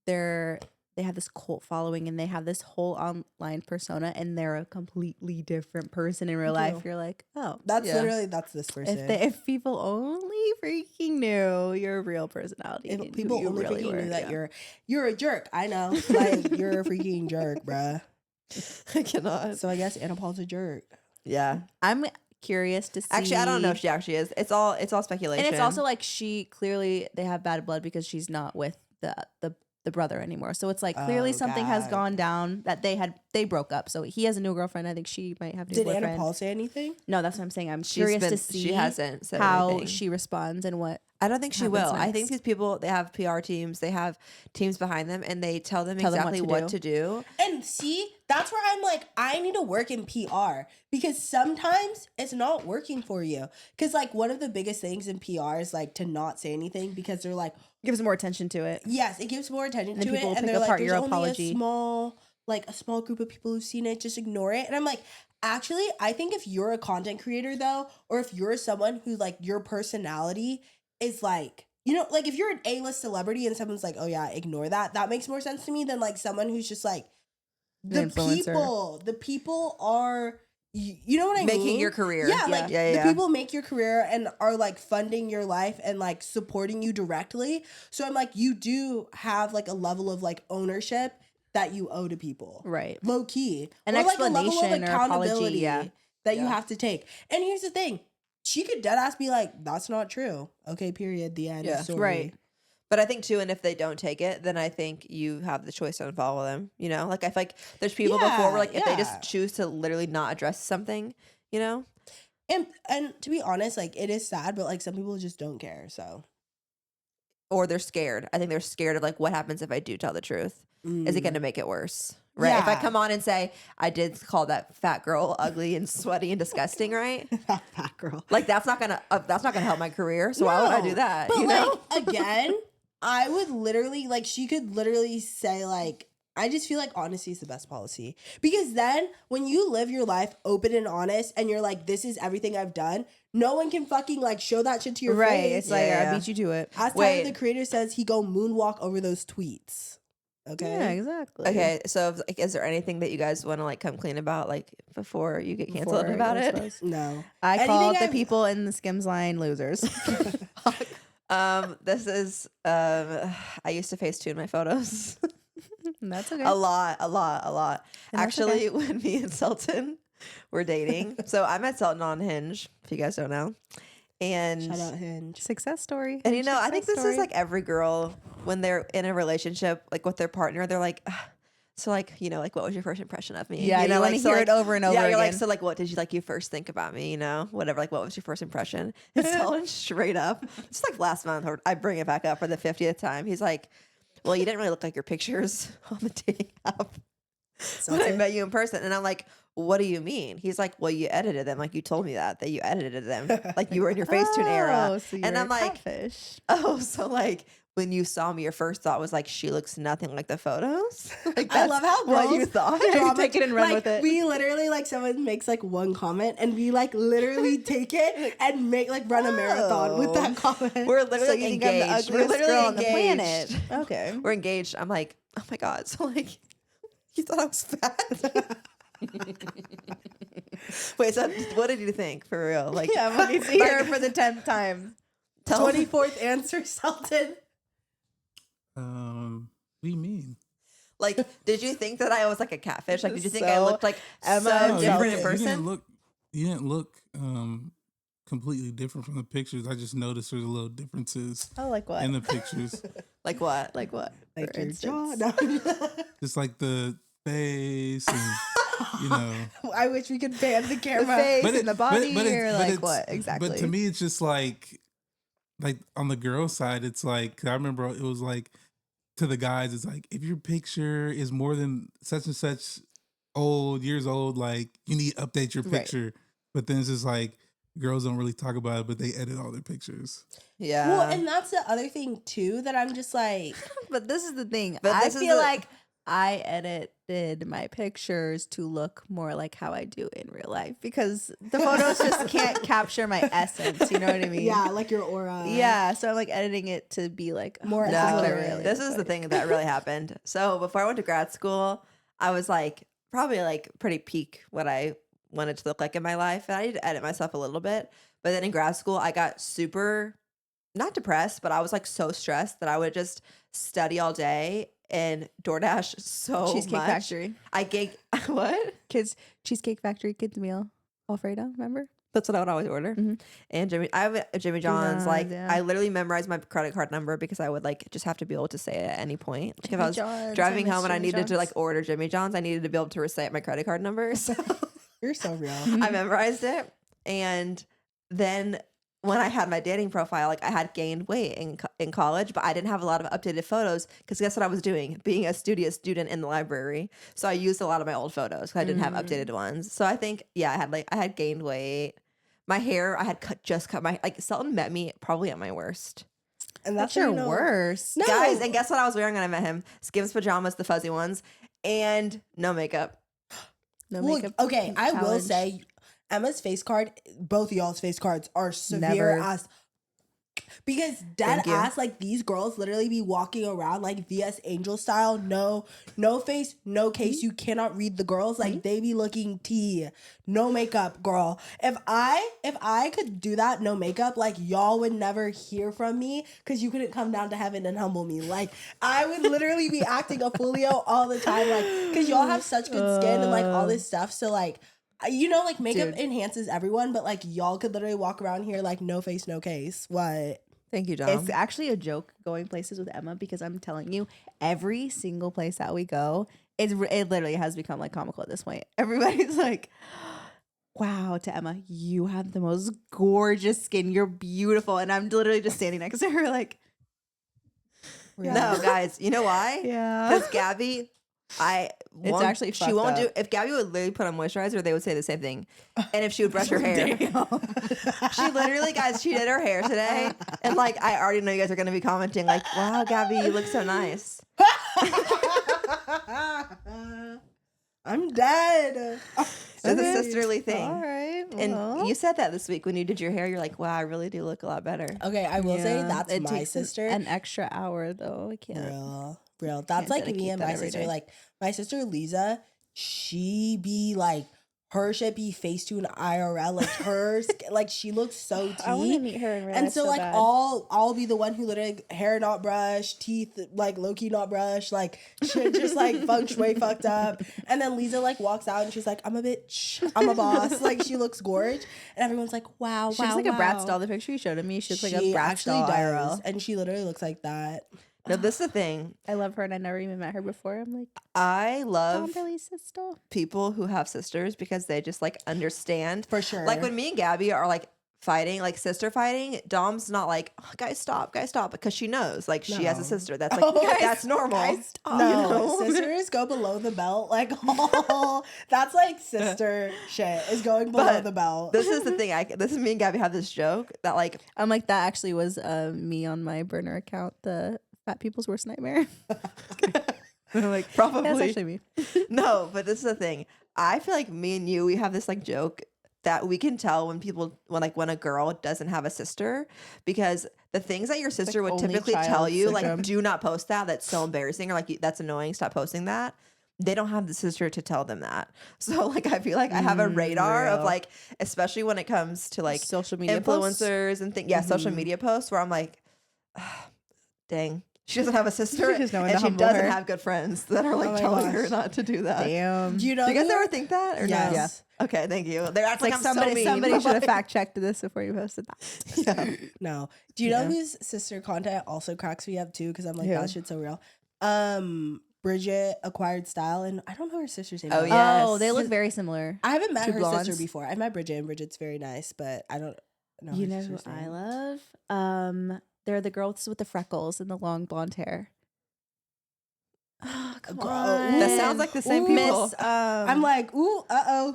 they have this cult following and they have this whole online persona and they're a completely different person in real life. You're like, oh, That's Yeah. literally, that's this person. if people only freaking knew your real personality, If and who people you only really freaking were, knew that yeah. you're a jerk. I know. Like, you're a freaking jerk, bruh. I cannot. So I guess Anna Paul's a jerk. Yeah. I'm curious to see. Actually, I don't know if she actually is. It's all speculation. And it's also like she clearly they have bad blood because she's not with the brother anymore. So it's like clearly Oh, something has God. gone down that they broke up. So he has a new girlfriend. I think she might have a new Did boyfriend. Anna Paul say anything? No, that's what I'm saying. I'm She's curious been- to see she hasn't said how anything. she responds and what. I don't think she happens will. I think next. these people, they have PR teams, they have teams behind them, and they tell them Tell them exactly what what to to do. And see, that's where I'm like, I need to work in PR because sometimes it's not working for you. Because like one of the biggest things in PR is like to not say anything because they're like, Gives more attention to it. yes, it gives more attention And then to it, people will and pick they're like, apart there's your only apology. a small group of people who've seen it. Just ignore it. And I'm like, actually, I think if you're a content creator though, or if you're someone who like your personality is like, you know, like if you're an A-list celebrity and someone's like, oh yeah, ignore that. That makes more sense to me than like someone who's just like influencer. The people are, you know what I mean? Making your career. Yeah, like Yeah. the people make your career and are like funding your life and like supporting you directly. So I'm like, you do have like a level of like ownership that you owe to people. Right. Low key. An or like a level of explanation or apology, accountability yeah. that you have to take. And here's the thing. She could deadass be like, that's not true. Okay, period. The end. Yeah. Story. Right. But I think too, and if they don't take it, then I think you have the choice to unfollow them. You know, like I feel like there's people before where like if they just choose to literally not address something, you know. And to be honest, like it is sad, but like some people just don't care. So. Or they're scared. I think they're scared of like what happens if I do tell the truth. Is it going to make it worse? Right. If I come on and say I did call that fat girl ugly and sweaty and disgusting, right? That fat girl. Like that's not gonna help my career. So why would I do that? But you like know? again, I would literally like she could literally say like I just feel like honesty is the best policy. Because then when you live your life open and honest and you're like, this is everything I've done, no one can fucking like show that shit to your Right. face. It's like Yeah. I beat you to it. As Tyler the Creator says, he go moonwalk over those tweets. Okay. Yeah, exactly. Okay, so like, is there anything that you guys want to like come clean about, like before you get canceled Before about goes it? close. No. I Anything called the I've- people in the Skims line losers. This is I used to Facetune my photos That's okay. a lot. And that's Actually, when me and Selton were dating, so I met Selton on Hinge. If you guys don't know, and Shout out Hinge. Success story. and you know, I think Success this is story. like every girl when they're in a relationship, like with their partner, they're like. So like, you know, like what was your first impression of me? Yeah, you know, you like wanna so, hear like, it over and over Yeah, you're like, again. so like what did you like you first think about me, you know? Whatever, like what was your first impression? And Selton straight up, just like last month, or I bring it back up for the 50th time. He's like, well, you didn't really look like your pictures on the dating app when I met you in person. And I'm like, what do you mean? He's like, well, you edited them. Like you told me that you edited them. Like you were in your Facetune era. Oh, so And you're I'm a like, catfish. oh, so like when you saw me, your first thought was like, she looks nothing like the photos. Like I love how what you girls thought. You take it and run like, with it. We literally like someone makes like one comment and we like literally take it and make like run a marathon with that comment. We're literally So like, you think I'm the engaged. We're ugliest literally girl on the engaged. planet. Okay. We're engaged. I'm like, oh my God. So like, you thought I was fat? Wait, so what did you think for real? Like, Yeah, when you see her for the 10th time. 24th answer, Selton. What do you mean? like, did you think that I was like a catfish? Like, did you think I So, looked like Emma, so No, different in You person? didn't look completely different from the pictures. I just noticed there's a little differences Oh, like what? in the pictures. Like what? Like what? Like for your jaw. instance? No. Just like the face and you know. I wish we could ban the The camera. face But it- and the body, but it- or but like it's- what exactly? But to me, it's just like on the girl side, it's like I remember it was like to the guys, it's like if your picture is more than such and such years old, like you need to update your Right. picture. But then it's just like girls don't really talk about it, but they edit all their pictures. Yeah. Well, and that's the other thing too that I'm just like, But this is the thing. But I this is feel the- like I edited my pictures to look more like how I do in real life because the photos just can't capture my essence. You know what I mean? yeah, like your aura. Yeah. So I'm like editing it to be like More this is what I accurate. really This look is the like. thing that really happened. So before I went to grad school, I was like probably like pretty peak what I wanted to look like in my life. And I need to edit myself a little bit. But then in grad school, I got super not depressed, but I was like so stressed that I would just study all day and DoorDash so Cheesecake much. Factory. I gave what? Cheesecake Factory kids meal. Alfredo, remember? That's what I would always order. Mhm. And I have a Jimmy John's. John's, Like yeah. I literally memorized my credit card number because I would like just have to be able to say it at any point. Like if I was driving home and I needed to like order Jimmy John's, I needed to be able to recite my credit card number. So You're so real. I memorized it. And then when I had my dating profile, like I had gained weight in college, but I didn't have a lot of updated photos because guess what I was doing? Being a studious student in the library. So I used a lot of my old photos 'cause I didn't have updated ones. So I think, yeah, I had gained weight. My hair, I had cut my, like Selton met me probably at my worst. And That's how your you know- worst. No. Guys, and guess what I was wearing when I met him? Skims pajamas, the fuzzy ones, and no makeup. No Well, makeup. okay, I will challenge. say Emma's face card, both of y'all's face cards are severe Never. as Because dead Thank you. ass, like these girls literally be walking around like VS Angel style, no face, no case. You cannot read the girls. Like they be looking tea, no makeup, girl. If I could do that, no makeup, like y'all would never hear from me because you couldn't come down to heaven and humble me. Like I would literally be acting a foolio all the time, like because y'all have such good skin and like all this stuff. So like, you know, like makeup enhances everyone, but like y'all could literally walk around here like no face, no case. What? Thank you, Dom. It's actually a joke going places with Emma because I'm telling you, every single place that we go, it literally has become like comical at this point. Everybody's like, wow, to Emma, you have the most gorgeous skin. You're beautiful. And I'm literally just standing next to her like, No, guys, you know why? yeah. Because Gabi, actually she fucked won't up. do. If Gabi would literally put on moisturizer, they would say the same thing. And if she would brush her hair, she literally, guys, she did her hair today, and like I already know you guys are gonna be commenting like, "Wow, Gabi, you look so nice." I'm dead. It's a sisterly thing. All right. And you said that this week when you did your hair. You're like, "Wow, I really do look a lot better." Okay, I will say Yeah. that's It my takes sister. an extra hour though. I can't. Real. That's Can't like me dedicate and that my every sister. day. Like my sister Lisa, she be like her shit be Facetune IRL. Like her, like she looks so I want to tea. meet her in real And life so like bad. I'll be the one who literally hair not brushed, teeth like low key not brushed, like shit just like feng shui fucked up. And then Lisa like walks out and she's like, I'm a bitch, I'm a boss. Like she looks gorge, and everyone's like, wow, She looks wow, like a Bratz wow. doll. The picture you showed me, she looks like She a Bratz actually doll does, IRL. and she literally looks like that. No, this is the thing. I love her, and I never even met her before. I'm like, I love Billy's sister. people who have sisters because they just like understand. For sure. Like when me and Gabi are like fighting, like sister fighting, Dom's not like, oh, guys, stop, because she knows like she has a No. sister. That's like, Oh, that's normal. No, sisters go below the belt. Like, that's like sister shit is going below But the belt. This is the thing. This is me and Gabi have this joke that like, I'm like, that actually was me on my burner account, the fat people's worst nightmare. I'm like, probably that's actually me. no, but this is the thing. I feel like me and you, we have this like joke that we can tell when a girl doesn't have a sister, because the things that your sister would only typically tell child you, syndrome. like, do not post that. That's so embarrassing, or like that's annoying. Stop posting that. They don't have the sister to tell them that. So like I feel like I have a radar of real. like, especially when it comes to like Social media posts? influencers and things. Yeah, social media posts where I'm like, dang. She doesn't have a sister, Just no one and to she humble doesn't her. have good friends that are like my telling her gosh. not to do that. Damn. Do you know? Do you guys who- ever think that or Yes. no? Yeah. Okay, thank you. They're acting Like like I'm so mean. somebody should have Like- fact checked this before you posted that. No. Do you know Yeah. whose sister content also cracks me up too? Because I'm like, Who? that shit's so real. Bridget acquired style, and I don't know her sister's name. Oh, though. yeah. Oh, Yes. they look very similar. I haven't met Two her blondes. sister before. I met Bridget, and Bridget's very nice, but I don't know. You her know who sister's I name. love? They're the girls with the freckles and the long blonde hair. Oh, come Girl, on. That sounds like the same Ooh. people. Miss, I'm like, ooh,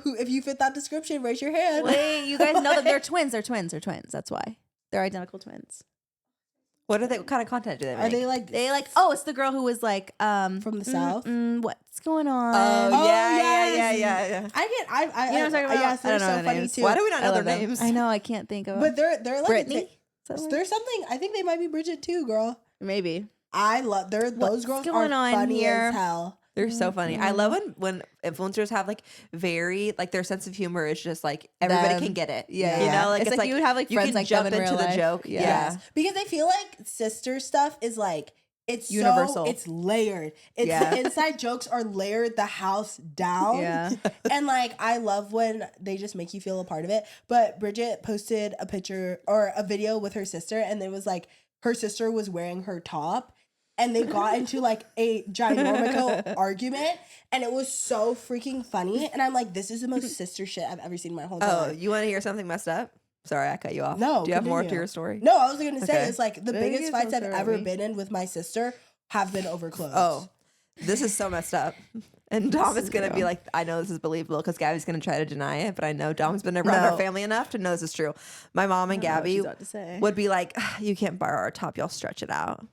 who? If you fit that description, raise your hand. wait, you guys know that they're twins. They're twins. They're twins. That's why. They're identical twins. What kind of content do they make? Are they like They like, oh, it's the girl who was like, from the South? what's going on? Oh, Oh, yeah. I know what I'm talking about. Yes, I they're don't know so their funny names. too. Why do we not I know their love them. names? I know. I can't think of. But they're like Brittany. There's something. I think they might be Bridget too, girl. Maybe. I love those What's girls going are on funny here? as hell. They're so funny. I love when influencers have like very like their sense of humor is just like everybody Them. can get it. Yeah, you yeah. know, like It's it's, like you would have, like, you friends can like them jump in into real the life. joke. Yeah. Yeah. Yes, because I feel like sister stuff is like it's Universal. So, it's layered. It's Yeah. the inside jokes are layered the house down. Yeah. And like I love when they just make you feel a part of it. But Bridget posted a picture or a video with her sister, and it was like her sister was wearing her top. And they got into like a ginormical argument, and it was so freaking funny. And I'm like, this is the most sister shit I've ever seen in my whole entire Oh, life. you want to hear something messed up? Sorry, I cut you off. No, Do you have more to continue. your story? No, I was gonna say Okay. it's like the Yeah, biggest you fights can I've throw at ever me. been in with my sister have been over clothes. Oh, this is so messed up. And Dom is going to be like, I know this is believable because Gabby's going to try to deny it, but I know Dom's been around our No. family enough to know this is true. My mom and I don't know what she's Gabby about to say. would be like, you can't borrow our top, y'all stretch it out.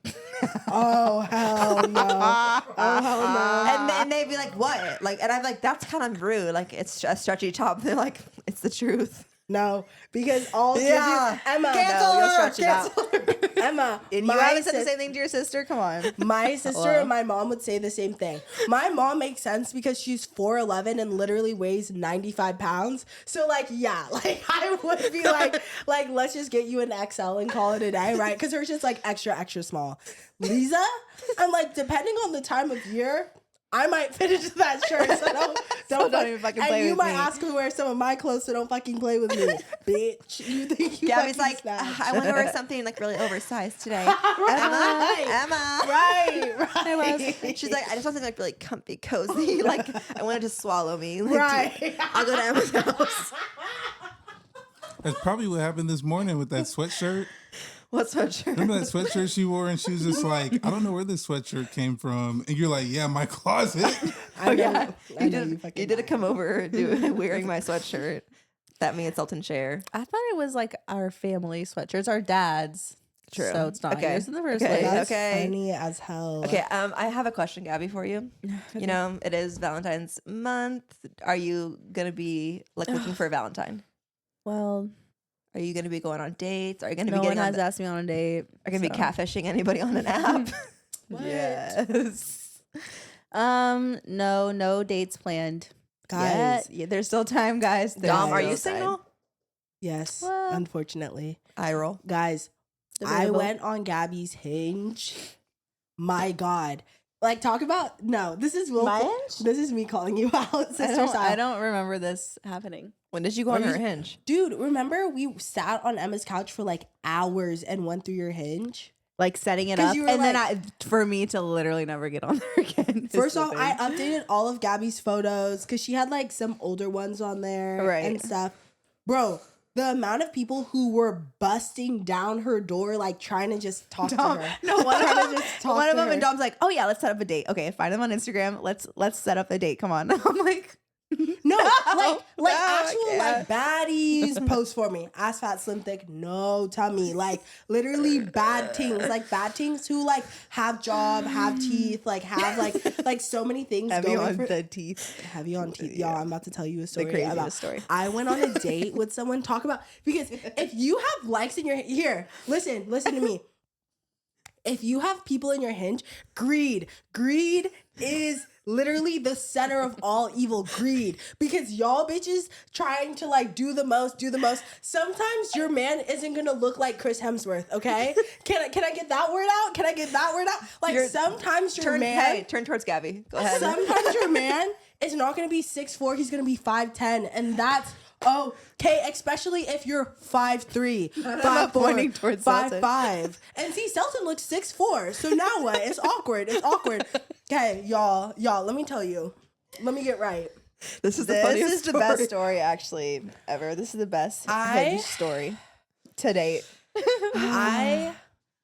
Oh hell no! Oh hell no! And then they'd be like, what? Like, and I'm like, that's kind of rude. Like, it's a stretchy top. They're like, it's the truth. No, because all Yeah. Emma, Cancel you'll her. stretch it out. Cancel her. Emma, And you my haven't said the sis- same thing to your sister? Come on. My sister Hello? and my mom would say the same thing. My mom makes sense because she's 4'11" and literally weighs 95 pounds. So like, yeah, like I would be like let's just get you an XL and call it a day, right? Because hers just like extra small. Lisa, I'm like, depending on the time of year, I might fit into that shirt. So don't even fucking play and you with might me. ask to wear some of my clothes, so don't fucking play with me, bitch. You think you Gabby's fucking like, snatch. I want to wear something like really oversized today. Right. Emma. Right. She's like, I just want something like really comfy, cozy. Like, I want it to swallow me. Like, Right. I'll go to Emma's house. That's probably what happened this morning with that sweatshirt. What's my shirt? Remember that sweatshirt she wore, and she was just like, I don't know where this sweatshirt came from. And you're like, yeah, my closet. I know, I You know did, fucking you did come over wearing my sweatshirt. That me and Sultan share. I thought it was like our family sweatshirts, our dad's. True. So it's not Okay. yours in the first Okay. place. That's Okay. funny as hell. Okay, I have a question, Gabby, for you. You know, it is Valentine's month. Are you gonna be like looking for a Valentine? Well, Are you gonna be going on dates? Are you gonna no be one getting on has asked me on a date. are you gonna be so. catfishing anybody on an app? What? Yes. No dates planned. Guys. Yet. Yeah, there's still time, guys. There's Dom, are still you time. single? Yes, What? unfortunately. I roll. Guys, I Debatable. went on Gabby's Hinge. My God. Like, talk about, no, this is Will. My Hinge? This is me calling you out, sister style. I don't remember this happening. When did you go on Are her you- Hinge? Dude, remember we sat on Emma's couch for like hours and went through your Hinge? Like setting it 'Cause up, you were and then like- for me to literally never get on there again. is First the off, thing. I updated all of Gabby's photos because she had like some older ones on there Right. and stuff. Bro, the amount of people who were busting down her door, like trying to just talk Dom, to her. no, one Trying of to them, just talk one of to them, her. and Dom's like, "Oh yeah, let's set up a date. Okay, find them on Instagram. Let's set up a date. Come on." I'm like, No, like no, actual yeah. like baddies post for me. Ass fat, slim, thick, no tummy. Like literally bad things. Like bad things who like have job, have teeth, like have like so many things heavy going on for the teeth. heavy on teeth. Y'all, I'm about to tell you a story. craziest about, story. I went on a date with someone. Talk about, because if you have likes in your, here, listen to me. If you have people in your Hinge, greed is literally the center of all evil. Greed, because y'all bitches trying to like do the most. Sometimes your man isn't gonna look like Chris Hemsworth. Okay, can I get that word out? Like sometimes your man, turn towards Gabby. Go ahead. sometimes your man is not gonna be 6'4", he's gonna be 5'10", and that's okay, especially if you're 5'3", 5'4", pointing towards Selton. 5'5". And see, Selton looks 6'4", so now what? It's awkward. Okay, y'all, let me tell you. Let me get right. This is the This funniest is the best story actually ever. This is the best Hinge story to date. I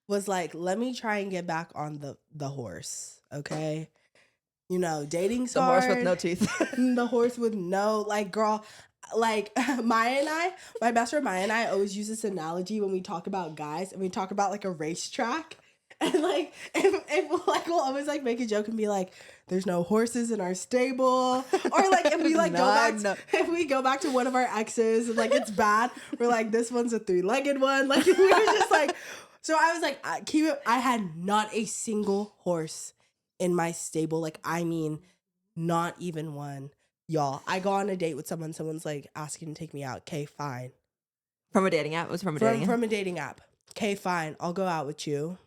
was like, let me try and get back on the horse, okay? You know, dating's The hard. horse with no teeth. The horse with no, like, girl, like my best friend Maya and I always use this analogy when we talk about guys and we talk about like a racetrack. And like, if like we'll always like make a joke and be like, "There's no horses in our stable," or like if we like if we go back to one of our exes and like it's bad, we're like, "This one's a 3-legged one." Like we were just like, so I was like, I had not a single horse in my stable. Like I mean, not even one. Y'all, I go on a date with someone. Someone's like asking to take me out. Okay, fine. From a dating app? It was from a dating app? From a dating app. Okay, fine. I'll go out with you.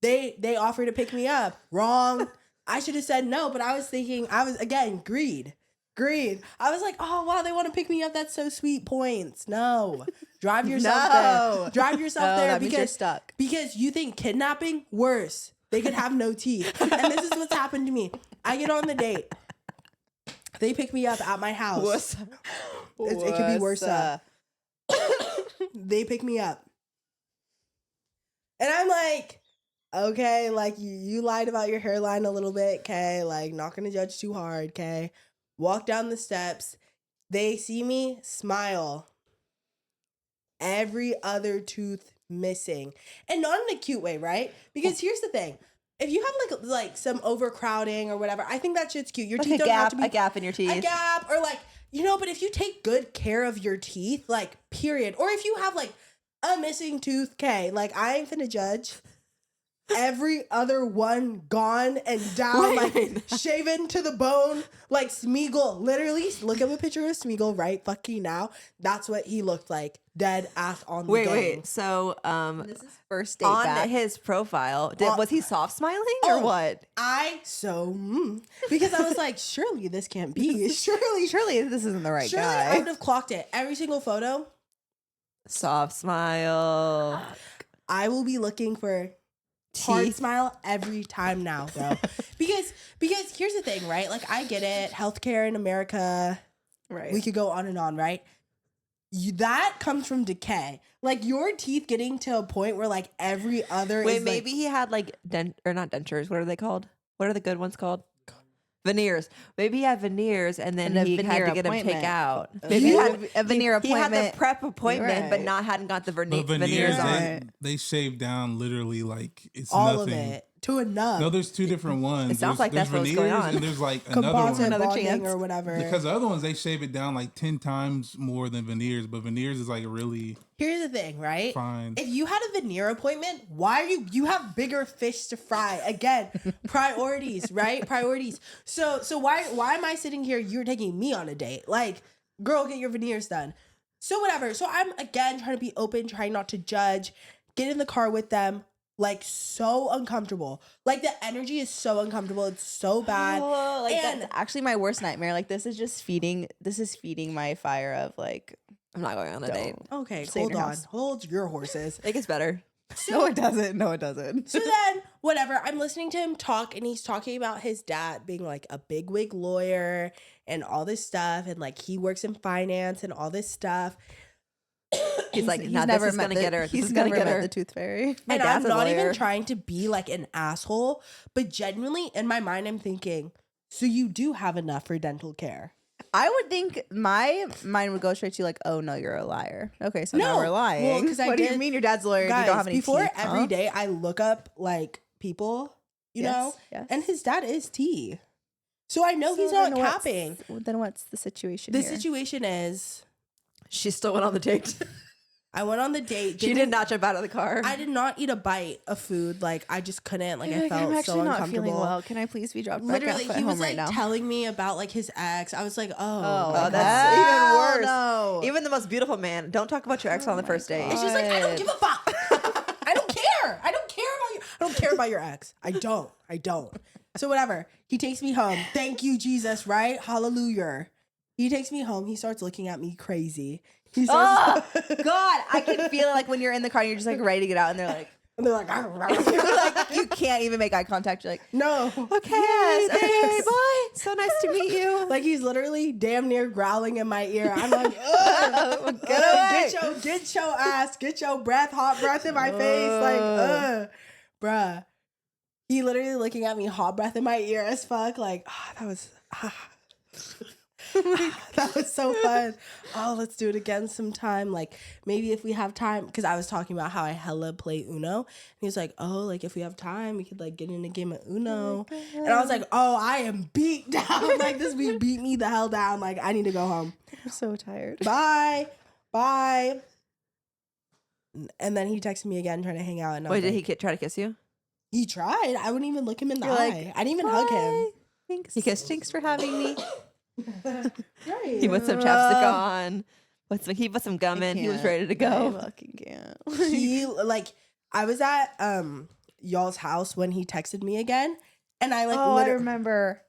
They offered to pick me up. Wrong. I should have said no, but I was thinking, again, greed. I was like, oh, wow, they want to pick me up. That's so sweet. Points. No. Drive yourself there. Drive yourself there that means you're because, stuck. because you think kidnapping? Worse. They could have no teeth. And this is what's happened to me. I get on the date. They pick me up at my house. It could be worse. They pick me up. And I'm like, okay, like you lied about your hairline a little bit, okay? Like not gonna judge too hard, okay? Walk down the steps. They see me, smile. Every other tooth missing. And not in a cute way, right? Because here's the thing. If you have like some overcrowding or whatever, I think that shit's cute. Your Like teeth a don't have gap, to be a gap in your teeth. a gap, or like but if you take good care of your teeth, like, period, or if you have like a missing tooth, like, I ain't finna judge. Every other one gone and down, like shaven to the bone, like Smeagol. Literally, look up a picture of Smeagol right fucking now. That's what he looked like, dead ass on the gang. Wait. So, This is first date on back. his profile, was he soft smiling or what? Because I was like, surely this can't be. Surely this isn't the right Surely I guy. would have clocked it. Every single photo, Soft smile. I will be looking for hard Teeth. smile every time now, bro. because here's the thing, right? Like, I get it, healthcare in America, Right. we could go on and on, right? That comes from decay. Like, your teeth getting to a point where like every other Wait, is maybe he had like or not dentures. What are they called? What are the good ones called? Veneers. Maybe he had veneers, and then And a he had veneer to get them appointment. take out. A Maybe he veneer- a veneer He had the appointment. prep appointment, but Right. hadn't got the But veneers veneers, on. they shave down literally like it's all nothing. of it to enough. No, there's two different ones. It sounds there's, like there's that's what's going veneers on. and there's like another Composite one. Another bonding chance. or whatever. Because the other ones they shave it down like 10 times more than veneers, but veneers is like really Here's the thing, right? fine. If you had a veneer appointment, why are you have bigger fish to fry? Again, priorities, right? Priorities. So why am I sitting here? You're taking me on a date. Like, girl, get your veneers done. So whatever. So I'm again trying to be open, trying not to judge. Get in the car with them. Like, so uncomfortable. Like, the energy is so uncomfortable. It's so bad. Oh, like And- that's actually my worst nightmare. Like this is feeding my fire of like I'm not going on a date. Okay, Stay in hold your on. house. Hold your horses. I think it's better. no it doesn't. So then, whatever, I'm listening to him talk, and he's talking about his dad being like a bigwig lawyer and all this stuff, and like he works in finance and all this stuff. He's like, He's now never this is met gonna the- get her. This He's is gonna never get met her. the tooth fairy. My And dad's I'm a not even lawyer. trying to be like an asshole, but genuinely in my mind, I'm thinking, so you do have enough for dental care? I would think my mind would go straight to like, oh no, you're a liar. Okay, so now No. we're lying. Well, 'cause I what do you did- mean your dad's a lawyer? Guys, you don't have any before teeth, every huh? day, I look up like people, you know, Yes. and his dad is T. So I know So he's not then what's- capping. Then what's the situation The here? situation is, She still went on the date. I went on the date. She did not jump out of the car. I did not eat a bite of food. Like, I just couldn't. Like, I I'm felt actually so not uncomfortable. feeling well. Can I please be dropped Literally, back off at he was home like right now? telling me about like his ex. I was like, oh, Oh, my that's God. even worse. No. Even the most beautiful man. Don't talk about your ex on the first date. It's just like, I don't give a fuck. I don't care. I don't care about your ex. I don't. So whatever. He takes me home. Thank you, Jesus. Right? Hallelujah. He takes me home. He starts looking at me crazy. He starts. Oh God, I can feel it like when you're in the car and you're just like ready to get out and they're like, And they're like, like you can't even make eye contact. You're like, no. Okay, Yes, okay, thanks. bye. So nice to meet you. Like, he's literally damn near growling in my ear. I'm like, ugh, get your ass, get your hot breath in my face. Like, bruh. He literally looking at me, hot breath in my ear as fuck. Like, that was that was so fun. Oh, let's do it again sometime. Like, maybe if we have time, because I was talking about how I hella play Uno. And he was like, oh, like if we have time, we could like get in a game of Uno. And I was like, oh, I am beat down. Like, this week beat me the hell down. Like, I need to go home. I'm so tired. Bye. And then he texted me again trying to hang out. And I was Wait, did like, he try to kiss you? He tried. I wouldn't even look him in the You're eye. like, I didn't even hug him. Thanks. He kissed. Thanks for having me. Right. He put some chapstick on. He put some gum I in. He was can't. ready to I go. fucking can't. He like, I was at y'all's house when he texted me again, and I like oh, I literally remember.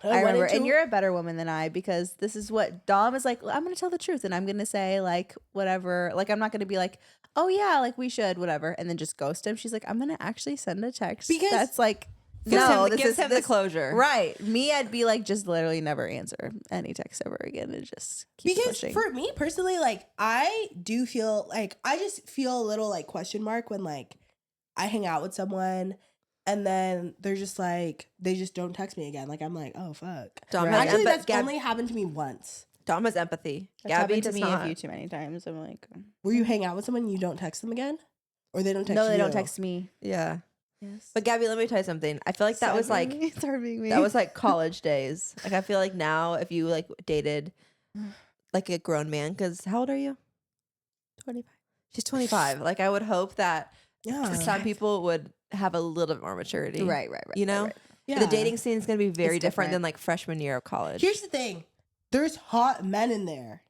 I went remember. into- And you're a better woman than I because this is what Dom is like. I'm going to tell the truth and I'm going to say like whatever. Like, I'm not going to be like, oh yeah, like we should, whatever. And then just ghost him. She's like, I'm going to actually send a text. Because- that's like, Gives no, him, this gives is him the closure. Right. Me, I'd be like, just literally never answer any text ever again and just keep because pushing. for me personally, like I do feel like I just feel a little like question mark when like I hang out with someone and then they're just like they just don't text me again. Like I'm like, oh fuck. Dom Right. has Actually, empa- that's Gab- only happened to me once. Dom has empathy. That's Gabby happened to does me not. a few too many times. I'm like, Where you hang out with someone and you don't text them again, or they don't text no, you? they don't text me. Yeah. Yes. But Gabby, let me tell you something. I feel like that was like Start being me. that was like college days. Like I feel like now if you like dated like a grown man. Because how old are you? 25. She's 25. Like I would hope that Yeah. some people would have a little bit more maturity. Right. You know, Yeah. the dating scene is going to be very It's different different. than like freshman year of college. Here's the thing. There's hot men in there.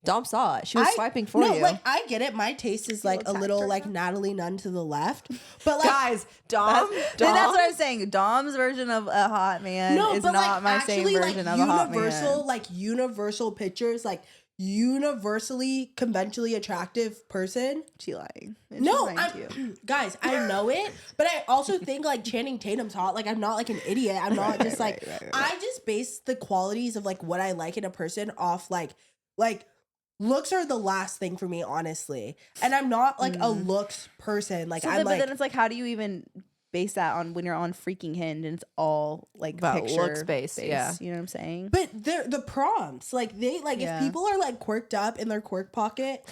Dom saw it. She was swiping for no, you. like I get it. My taste is like a little like Natalie Nunn to the left, but like Guys, Dom. That's what I'm saying. Dom's version of a hot man no, is but not like my actually same like version of a hot universal, man. like universal pictures, like universally conventionally attractive person. She lying. And No, she's lying to you. guys, I know it, but I also think like Channing Tatum's hot. Like I'm not like an idiot. I'm not just like I just base the qualities of like what I like in a person off like looks are the last thing for me, honestly. And I'm not like a looks person. Like So I'm then, like but then it's like, how do you even base that on when you're on freaking Hinge and it's all like About picture looks based, yeah. You know what I'm saying? but they're the prompts. Like they like Yeah. if people are like quirked up in their quirk pocket,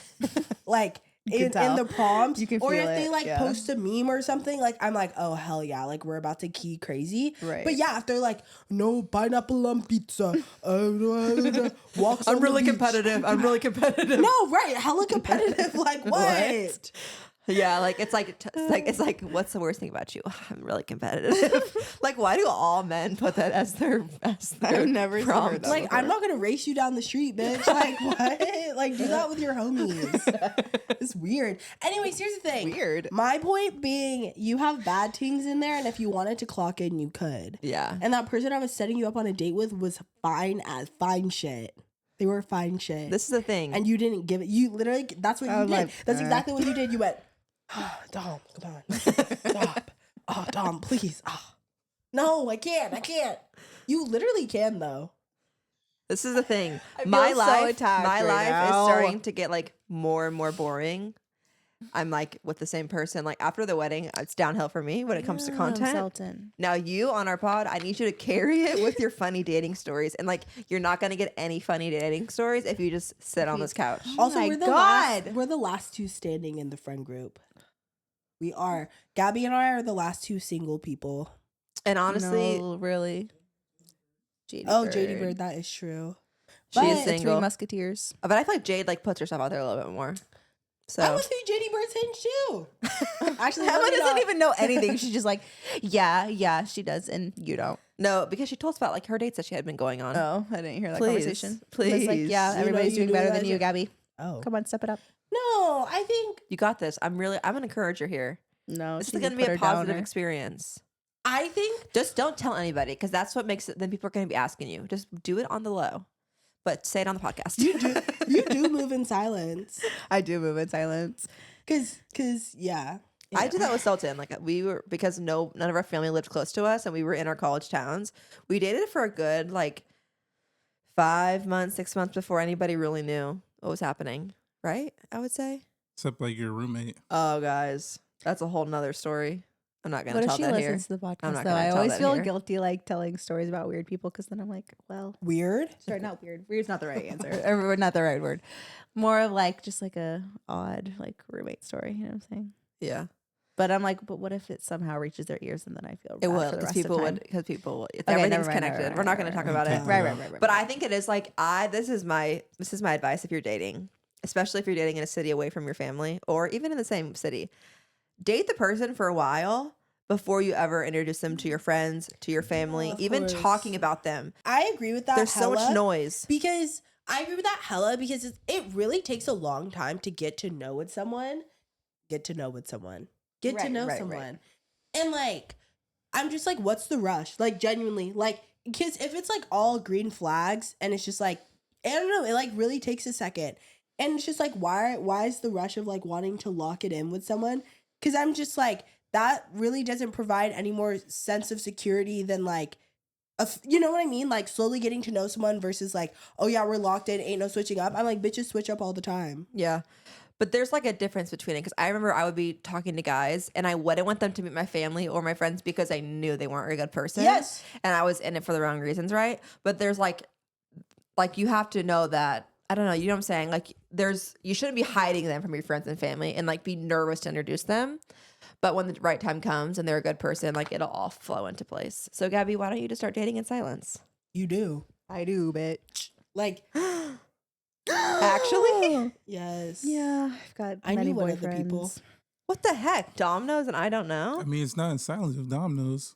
like can in tell. the prompts, You can or if feel they it, like yeah. post a meme or something, like I'm like, oh hell yeah, like we're about to key crazy. Right. But yeah, if they're like, no pineapple on pizza, walks I'm on really the beach. competitive. I'm really competitive. No, right, hella competitive. Like what? Yeah, like it's like what's the worst thing about you? I'm really competitive. Like why do all men put that as their I've never heard prompt? that. Like I'm not gonna race you down the street, bitch. Like what? Like do that with your homies. It's weird. Anyways, here's the thing. Weird. My point being, you have bad things in there, and if you wanted to clock in, you could. Yeah. And that person I was setting you up on a date with was fine as fine shit. They were fine shit. This is the thing. And you didn't give it. You literally. That's what you was did. like, That's exactly what you did. You went, Dom, come on, stop. Oh, Dom, please. Oh. No, I can't. You literally can though. This is the thing. feel My so life, attacked my right life is now. starting to get like more and more boring. I'm like with the same person. Like after the wedding, it's downhill for me when it comes to content. Sultan. Now you on our pod, I need you to carry it with your funny dating stories. And like you're not gonna get any funny dating stories if you just sit on this couch. Also, my we're the God. we're the last two standing in the friend group. We are. Gabi and I are the last two single people. And honestly, No, really. JD Bird, that is true. she is But- The Three single. Musketeers. But I feel like Jade like puts herself out there a little bit more. I So was through JD Bird's hinge too. Actually, Emma let me doesn't not- even know anything. She's just like, yeah, she does, and you don't. no, because she told us about like her dates that she had been going on. Oh, I didn't hear that Please, conversation. It was like, please. yeah, You everybody's know you doing better do than that you, shit. Gabby. Oh. Come on, step it up. No, I think You got this. I'm an encourager here. No, This she is going to put be a her positive downer. experience. I think Just don't tell anybody because that's what makes it. Then people are going to be asking you. Just do it on the low, but say it on the podcast. you do move in silence. I do move in silence. Cause yeah. I did that with Sultan. Like we were because none of our family lived close to us, and we were in our college towns. We dated for a good like 5 months, 6 months before anybody really knew what was happening. Right? I would say. Except like your roommate. Oh, guys, that's a whole nother story. I'm not going What to if tell she that listens here. to the I'm podcast? not Though gonna I tell always that feel here. guilty like telling stories about weird people because then I'm like, well, Weird. sorry, not weird. Weird's not the right answer. Or not the right word. More of like just like a odd like roommate story. You know what I'm saying? Yeah, But I'm like, but what if it somehow reaches their ears and then I feel it bad will for the because rest people of would time? because people will. Okay, Everything's never mind, connected. right, We're not right, going to talk right, about right. it. Right. But I think it is like this is my advice if you're dating, especially if you're dating in a city away from your family or even in the same city. Date the person for a while before you ever introduce them to your friends, to your family, Of even course. talking about them. I agree with that. There's so much hella, noise. because I agree with that hella because it really takes a long time to get to know with someone. Get to know someone. Right. And like, I'm just like, what's the rush? Like genuinely, like, because if it's like all green flags and it's just like, I don't know, it like really takes a second. And it's just like, why is the rush of like wanting to lock it in with someone? Because I'm just like, that really doesn't provide any more sense of security than like, you know what I mean? Like slowly getting to know someone versus like, oh yeah, we're locked in, ain't no switching up. I'm like, bitches switch up all the time. Yeah. But there's like a difference between it because I remember I would be talking to guys and I wouldn't want them to meet my family or my friends because I knew they weren't a good person. Yes. And I was in it for the wrong reasons, right? But there's like you have to know that, I don't know, you know what I'm saying? Like you shouldn't be hiding them from your friends and family and like be nervous to introduce them. But when the right time comes and they're a good person, like it'll all flow into place. So Gabby, why don't you just start dating in silence? You do. I do, bitch. Like, Actually? yes. Yeah, I've got I many knew one of the boyfriends. people. What the heck? Dom knows and I don't know? I mean, it's not in silence if Dom knows.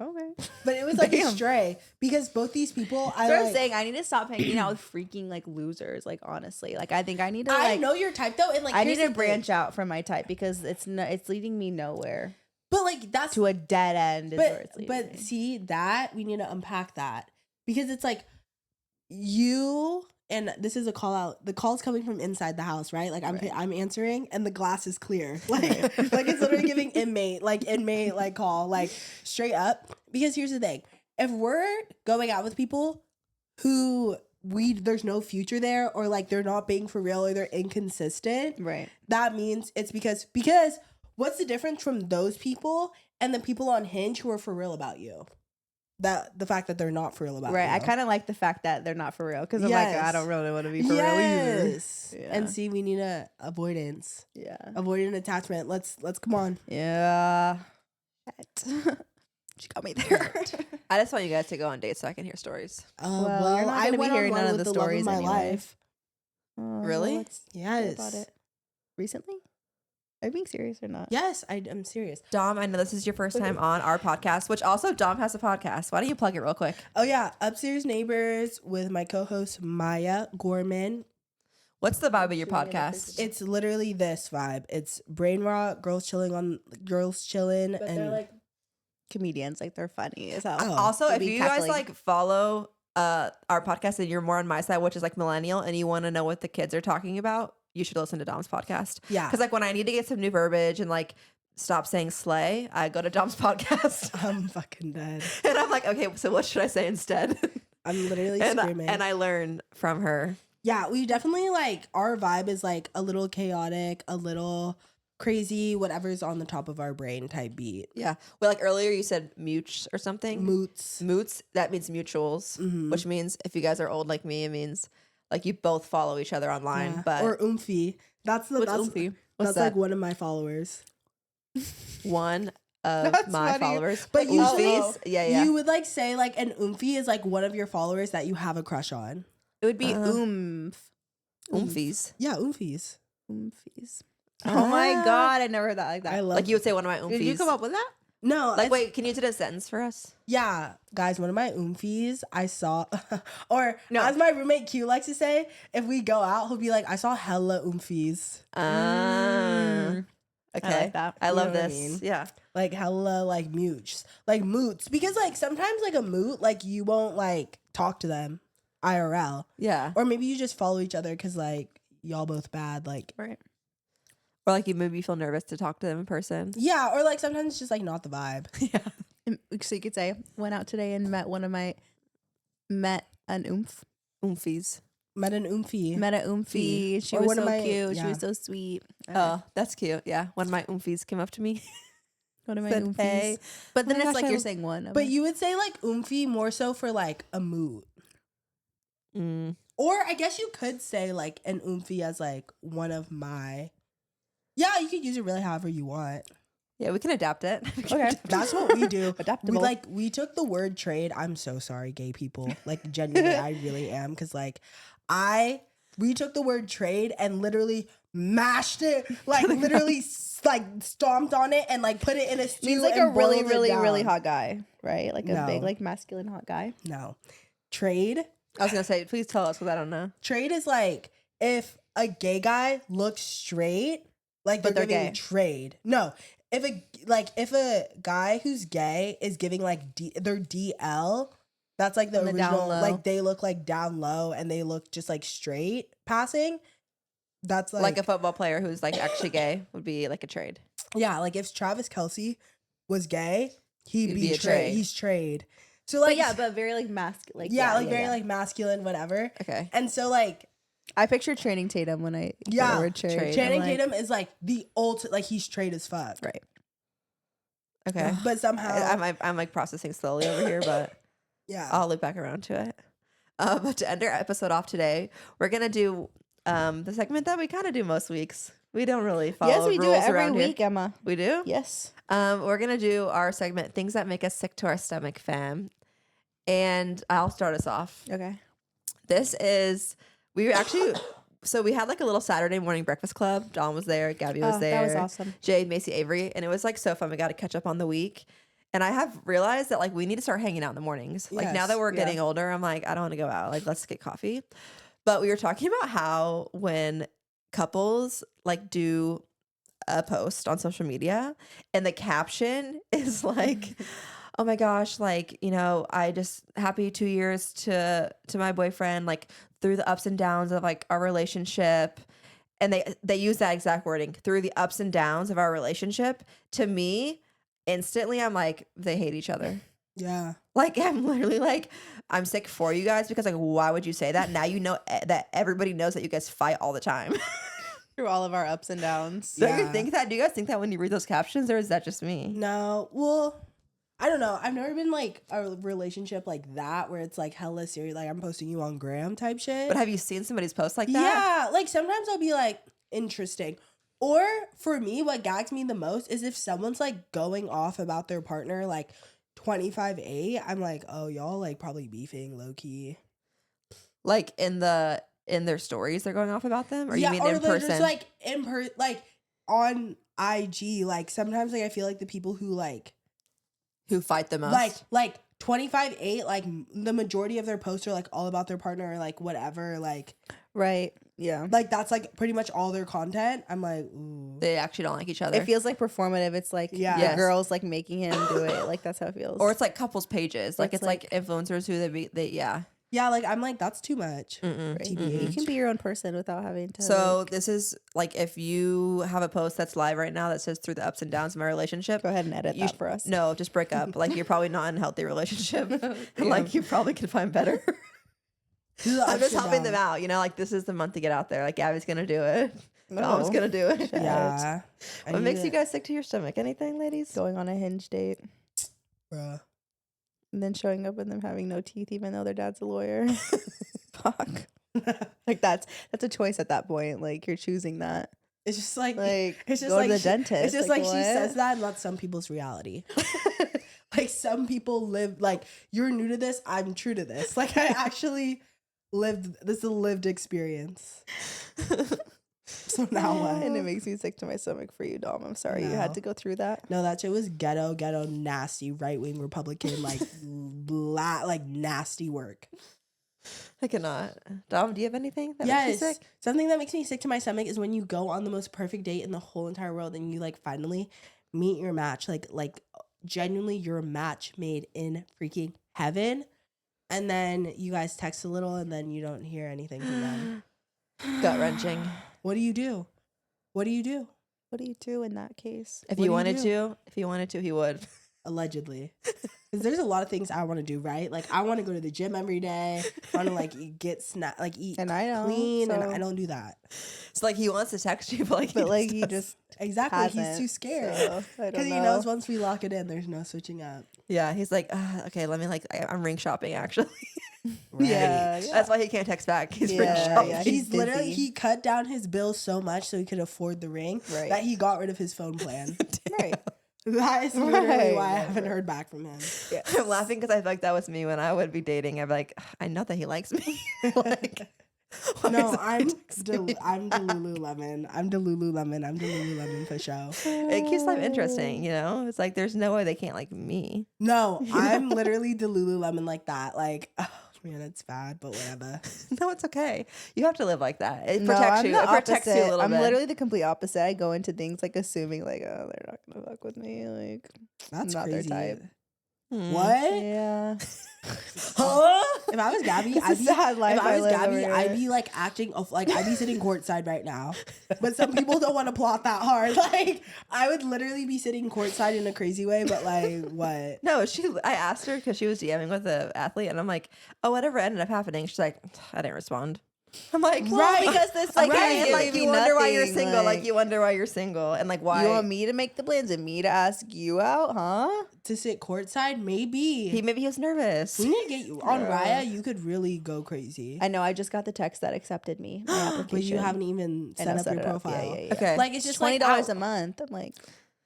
Okay. But it was like a Damn. stray because both these people, I So I'm like. saying I need to stop hanging out with freaking like losers. Like honestly, like I think I need to. I Like, know your type though, and like I need here's to the branch thing. out from my type because it's leading me nowhere But like that's to a dead end. Is where it's leading but me. see that we need to unpack that because it's like you and this is a call out. The call's coming from inside the house, right? Like I'm answering and the glass is clear. Like like it's literally giving inmate like call like straight up. Because here's the thing: if we're going out with people who there's no future there, or like they're not being for real, or they're inconsistent, Right. that means it's because what's the difference from those people and the people on Hinge who are for real about you? That the fact that they're not for real about Right. you. I kind of like the fact that they're not for real because I'm like, I don't really want to be for real either. Yes. Yeah. And see, we need a avoidance. Yeah. Avoidant attachment. Let's come on. Yeah. She got me there. I just want you guys to go on dates so I can hear stories. Well, you're not I gonna be went on hearing one none of with the the love stories of my anyway. life. Really? Let's hear Yes. about it. Recently? Are you being serious or not? Yes, I'm serious. Dom, I know this is your first time on our podcast, which also Dom has a podcast. Why don't you plug it real quick? Oh yeah, Upstairs Neighbors with my co-host Maya Gorman. What's the vibe of your podcast? It's literally this vibe. It's brain rot, girls chilling, But and they're like comedians. Like they're funny as hell. Oh. Also, They'll if be you guys cackling. like follow our podcast and you're more on my side, which is like millennial, and you want to know what the kids are talking about, you should listen to Dom's podcast. Yeah. Because like when I need to get some new verbiage and like stop saying slay, I go to Dom's podcast. I'm fucking dead. And I'm like, okay, so what should I say instead? I'm literally and screaming. I learn from her. Yeah, we definitely like our vibe is like a little chaotic, a little crazy, whatever's on the top of our brain type beat. Yeah. Well, like earlier you said mutes or something. Moots. Moots, that means mutuals, Mhm. which means if you guys are old like me, it means like you both follow each other online. Yeah. But or oomphy. That's what's that's oomphy? What's that's like that? one of my followers. One of That's my funny. followers. But usually Oomfies? Yeah. You would like say like an oomphy is like one of your followers that you have a crush on. It would be Oomfies. Yeah, oomfies. Oomfies. Oh my god, I never heard that like that. I love Like you would say one of my oomfies. Did you come up with that? No, Like, it's- wait, can you do a sentence for us? Yeah, guys, one of my oomfies I saw, or No. as my roommate Q likes to say, if we go out, he'll be like, I saw hella oomfies. Okay. like that. I You love know what I this. mean? Yeah. Like hella like moots. Like moots. Because like sometimes like a moot, like you won't like talk to them IRL. Yeah. Or maybe you just follow each other because like y'all both bad. Like Right. Or like you maybe feel nervous to talk to them in person. yeah, or like sometimes it's just like not the vibe. So you could say, went out today and met an oomph. Oomfies. Met an oomfie. Met an oomphy. She Or was one of so my- cute. She yeah. was so sweet. Oh, that's cute. Yeah. One of my oomfies came up to me. One of my said, oomfies. "Hey." But then Oh my it's gosh, like I you're l- saying one. But you would say like oomphy more so for like a moot. Mm. Or I guess you could say like an oomphy as like one of my. Yeah, you could use it really however you want. Yeah, we can adapt it. Okay. That's what we do. Adaptable. We took the word trade. I'm so sorry, gay people. Like genuinely, I really am. Because like we took the word trade and literally mashed it, like literally like stomped on it and like put it in a stew. means like a and really, boiled it really, really down. hot guy, right? Like a No. big, like masculine hot guy. No, trade. I was going to say, please tell us because I don't know. Trade is like if a gay guy looks straight, like But they're they're giving gay. trade. No, if a guy who's gay is giving like their DL, that's like the On the down original. low. Like they look like down low and they look just like straight passing. That's Like a football player who's like actually gay would be like a trade. yeah. Like if Travis Kelce was gay, he'd He'd be be a trade. trade. He's trade. So But like yeah, but very like masculine. Like, yeah, like very like masculine, whatever. Okay. And so like I picture Channing Tatum when I Yeah, hear the word trade. trade. Channing I'm like, Tatum is like the ultimate. Like he's straight as fuck. Right. Okay. But somehow, I'm like processing slowly over here, but yeah. I'll loop back around to it. But to end our episode off today, we're gonna do the segment that we kind of do most weeks. We don't really follow Yes, we do rules it every around here. week, Emma. We do. Yes. We're gonna do our segment, things that make us sick to our stomach, fam. And I'll start us off. Okay. We were actually, so we had like a little Saturday morning breakfast club. Dawn was there, Gabby was there. That was awesome. Jade, Macy, Avery. And it was like so fun. We got to catch up on the week. And I have realized that like we need to start hanging out in the mornings. Like now that we're getting older, I'm like, I don't want to go out. Like, let's get coffee. But we were talking about how when couples like do a post on social media and the caption is like, oh my gosh, like, you know, I just happy 2 years to my boyfriend, like through the ups and downs of like our relationship. And they use that exact wording, through the ups and downs of our relationship. To me, instantly I'm like, they hate each other. Yeah. Like, I'm literally like, I'm sick for you guys because like, why would you say that? Now you know that everybody knows that you guys fight all the time. Through all of our ups and downs. Don't you think that? Do you guys think that when you read those captions, or is that just me? No. Well, I don't know. I've never been like a relationship like that where it's like hella serious. Like I'm posting you on Gram type shit. But have you seen somebody's post like that? Yeah. Like sometimes I'll be like, interesting. Or for me, what gags me the most is if someone's like going off about their partner, like 25A, I'm like, oh, y'all like probably beefing low key. Like in their stories, they're going off about them, or you mean in person? Just like like on IG. Like sometimes like I feel like the people who fight the most, like 25-8, like the majority of their posts are like all about their partner or like whatever, like Right. Yeah. like that's like pretty much all their content. I'm like, ooh. they actually don't like each other. It feels like performative. It's like Yeah. the Yes. girls like making him do it. Like that's how it feels. or it's like couples pages, like It's it's like influencers who Yeah, like I'm like, that's too much. Mm-mm. Right. TBH. You can be your own person without having to. So like, this is like if you have a post that's live right now that says through the ups and downs of my relationship, go ahead and edit you that for us. No, just break up. Like you're probably not in a healthy relationship. Like you probably could find better. I'm just helping them out, you know, like this is the month to get out there. Like Gabby's gonna do it. Mom's gonna do it. Yeah. What makes you guys sick to your stomach? Anything, ladies? Going on a Hinge date Bruh. and then showing up with them having no teeth, even though their dad's a lawyer. Fuck. Like that's a choice at that point. Like you're choosing that. It's just like It's just go like to the she, dentist. It's just like she what? says that, and that's some people's reality. Like some people live like you're new to this. I'm true to this. Like I actually lived. This is a lived experience. So now what? And it makes me sick to my stomach for you, Dom. I'm sorry you No. had to go through that. No, that shit was ghetto, nasty, right wing Republican, like like nasty work. I cannot. Dom, do you have anything that makes you Yes, sick? something that makes me sick to my stomach is when you go on the most perfect date in the whole entire world, and you like finally meet your match, like genuinely your match made in freaking heaven, and then you guys text a little, and then you don't hear anything from them. Gut wrenching. What do you do? What do you do? What do you do in that case? If What you do you wanted do? to, he would. Allegedly. Because there's a lot of things I want to do, right? Like I want to go to the gym every day. I want to like eat And I don't, clean, and so- I don't do that. It's like he wants to text you, but like, But like he he just Exactly. He's hasn't, too scared. so I Because don't he know. knows once we lock it in, there's no switching up. yeah, he's like, okay, let me I'm ring shopping actually. Right. Yeah, yeah. That's why he can't text back. He's ring Yeah, shopping. yeah. He's busy. literally he cut down his bill so much so he could afford the ring Right. that he got rid of his phone plan. Right. That is literally Right, why I right, haven't heard back from him. I'm laughing because I feel like that was me when I would be dating. I'd be like, I know that he likes me. Like, why No, is I'm he texting me? I'm Delululemon. I'm Delululemon for show. It keeps life interesting, you know? It's like there's no way they can't like me. No, I'm literally Delululemon like that. Like, oh man, it's bad, but whatever. No, it's okay. You have to live like that. It No, protects I'm you. the It protects you a opposite. little I'm bit. literally the complete opposite. I go into things like assuming like, oh, they're not gonna fuck with me. Like That's not crazy. their type. What? Yeah. Huh? If I was Gabby, It's a I'd be sad life if I I was live Gabby, over here. I'd be like acting like I'd be sitting courtside right now. But some people don't want to plot that hard. Like I would literally be sitting courtside in a crazy way, but like what? No, I asked her because she was DMing with an athlete, and I'm like, oh, whatever ended up happening. She's like, I didn't respond. I'm like, Right, because this like Right, can't and like give you me wonder why you're nothing, single. Like you wonder why you're single, and like why you want me to make the plans and me to ask you out, huh? To sit courtside? Maybe. maybe he was nervous. We need to get you on Raya. You could really go crazy. I know. I just got the text that accepted me. My application. But you haven't even I set know, up your it up. profile. Yeah. Okay, Like it's just $20 like a month. I'm like,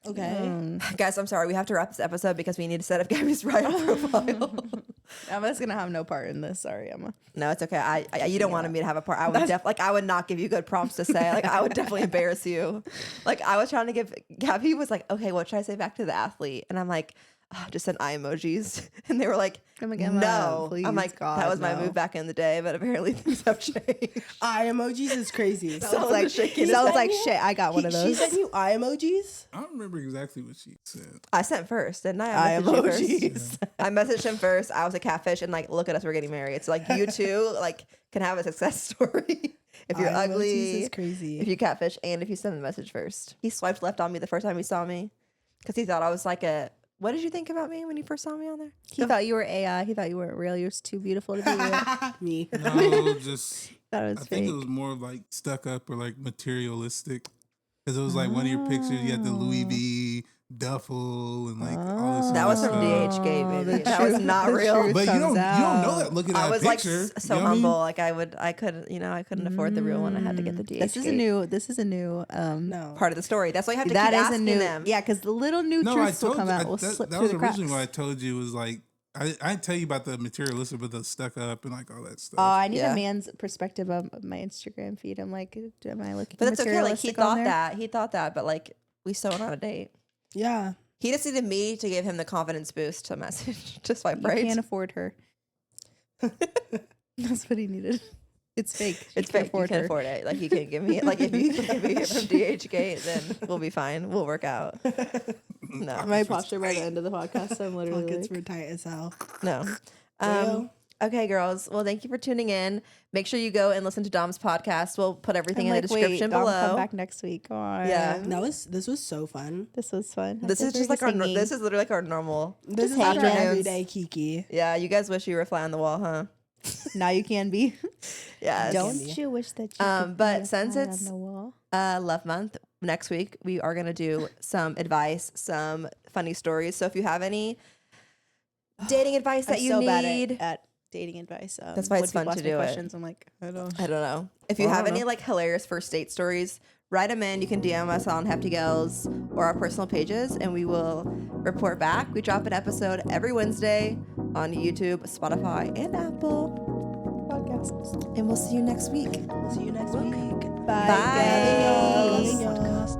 Okay. Guys, I'm sorry. We have to wrap this episode because we need to set up Gabby's Riot profile. Emma's gonna have no part in this. Sorry, Emma. No, it's okay. You don't want me to have a part. I would I would not give you good prompts to say. Like, I would definitely embarrass you. Like, I was trying to give Gabby was like, okay, what should I say back to the athlete? And I'm like, just send eye emojis. And they were like, I'm like, Emma, no. please, I'm like, God, that was my no. move back in the day, but apparently things have changed. Eye emojis is crazy. Sounds like shit. I got one of She those. sent you eye emojis? I don't remember exactly what she said. I sent first, didn't I? Eye messaged you emojis. first. I messaged him first. I was a catfish, and like, look at us, we're getting married. So like, you two like can have a success story if you're Eye emojis ugly, is crazy. if you catfish, and if you send the message first. He swiped left on me the first time he saw me because he thought I was like a. What did you think about me when you first saw me on there? He thought you were AI. He thought you weren't real. You were too beautiful to be real. Me. No, just Thought it was I fake. think it was more like stuck up or like materialistic. Because it was like one of your pictures, you had the Louis V duffel and like all this. That was from stuff. DHgate, baby. the That was truth- not the real. truth But you comes don't know out. that looking at I a was like picture. so you know what I mean? humble. Like I couldn't afford the real one. I had to get the DHgate. This is a new No. part of the story. That's why you have to that keep is a asking new them. Yeah, because the little new No, I truths will told come you. out. Will slip That through was the cracks. originally what I told you was like, I didn't tell you about the materialistic, but the stuck up and like all that stuff. Oh, I need Yeah. a man's perspective of my Instagram feed. I'm like, am I looking But that's okay. Like he materialistic on thought there? that. He thought that. But like we still went on a date. Yeah. He just needed me to give him the confidence boost to message to swipe You right. can't afford her. That's what he needed. It's fake. She It's can't fake. You can't afford it. Like you can't give me like if you give me it from DHgate, then we'll be fine. We'll work out. No, My posture by the end of the podcast, I'm literally Pockets like, were tight as hell. no. Well. Okay, girls. Well, thank you for tuning in. Make sure you go and listen to Dom's podcast. We'll put everything in the description Dom, below. Come back next week. Come on. Yeah. This was so fun. This was fun. This is just like our. This is literally like our normal. This is hanging. our Afternoons. everyday Kiki. Yeah, you guys wish you were a fly on the wall, huh? Now you can be. Yeah. Don't you wish that you could but be a since fly it's- on the wall? Love Month. Next week, we are going to do some advice, some funny stories. So if you have any dating advice that I'm you so bad need, at dating advice. That's why it's when fun people to ask me do it. questions, I'm like, I don't. I don't know. If you Well, I have don't any know. like hilarious first date stories, write them in. You can DM us on Hefty Gehls or our personal pages, and we will report back. We drop an episode every Wednesday on YouTube, Spotify, and Apple Podcasts. And we'll see you next week. See you next week. Bye. Bye. guys. Bye. Podcast.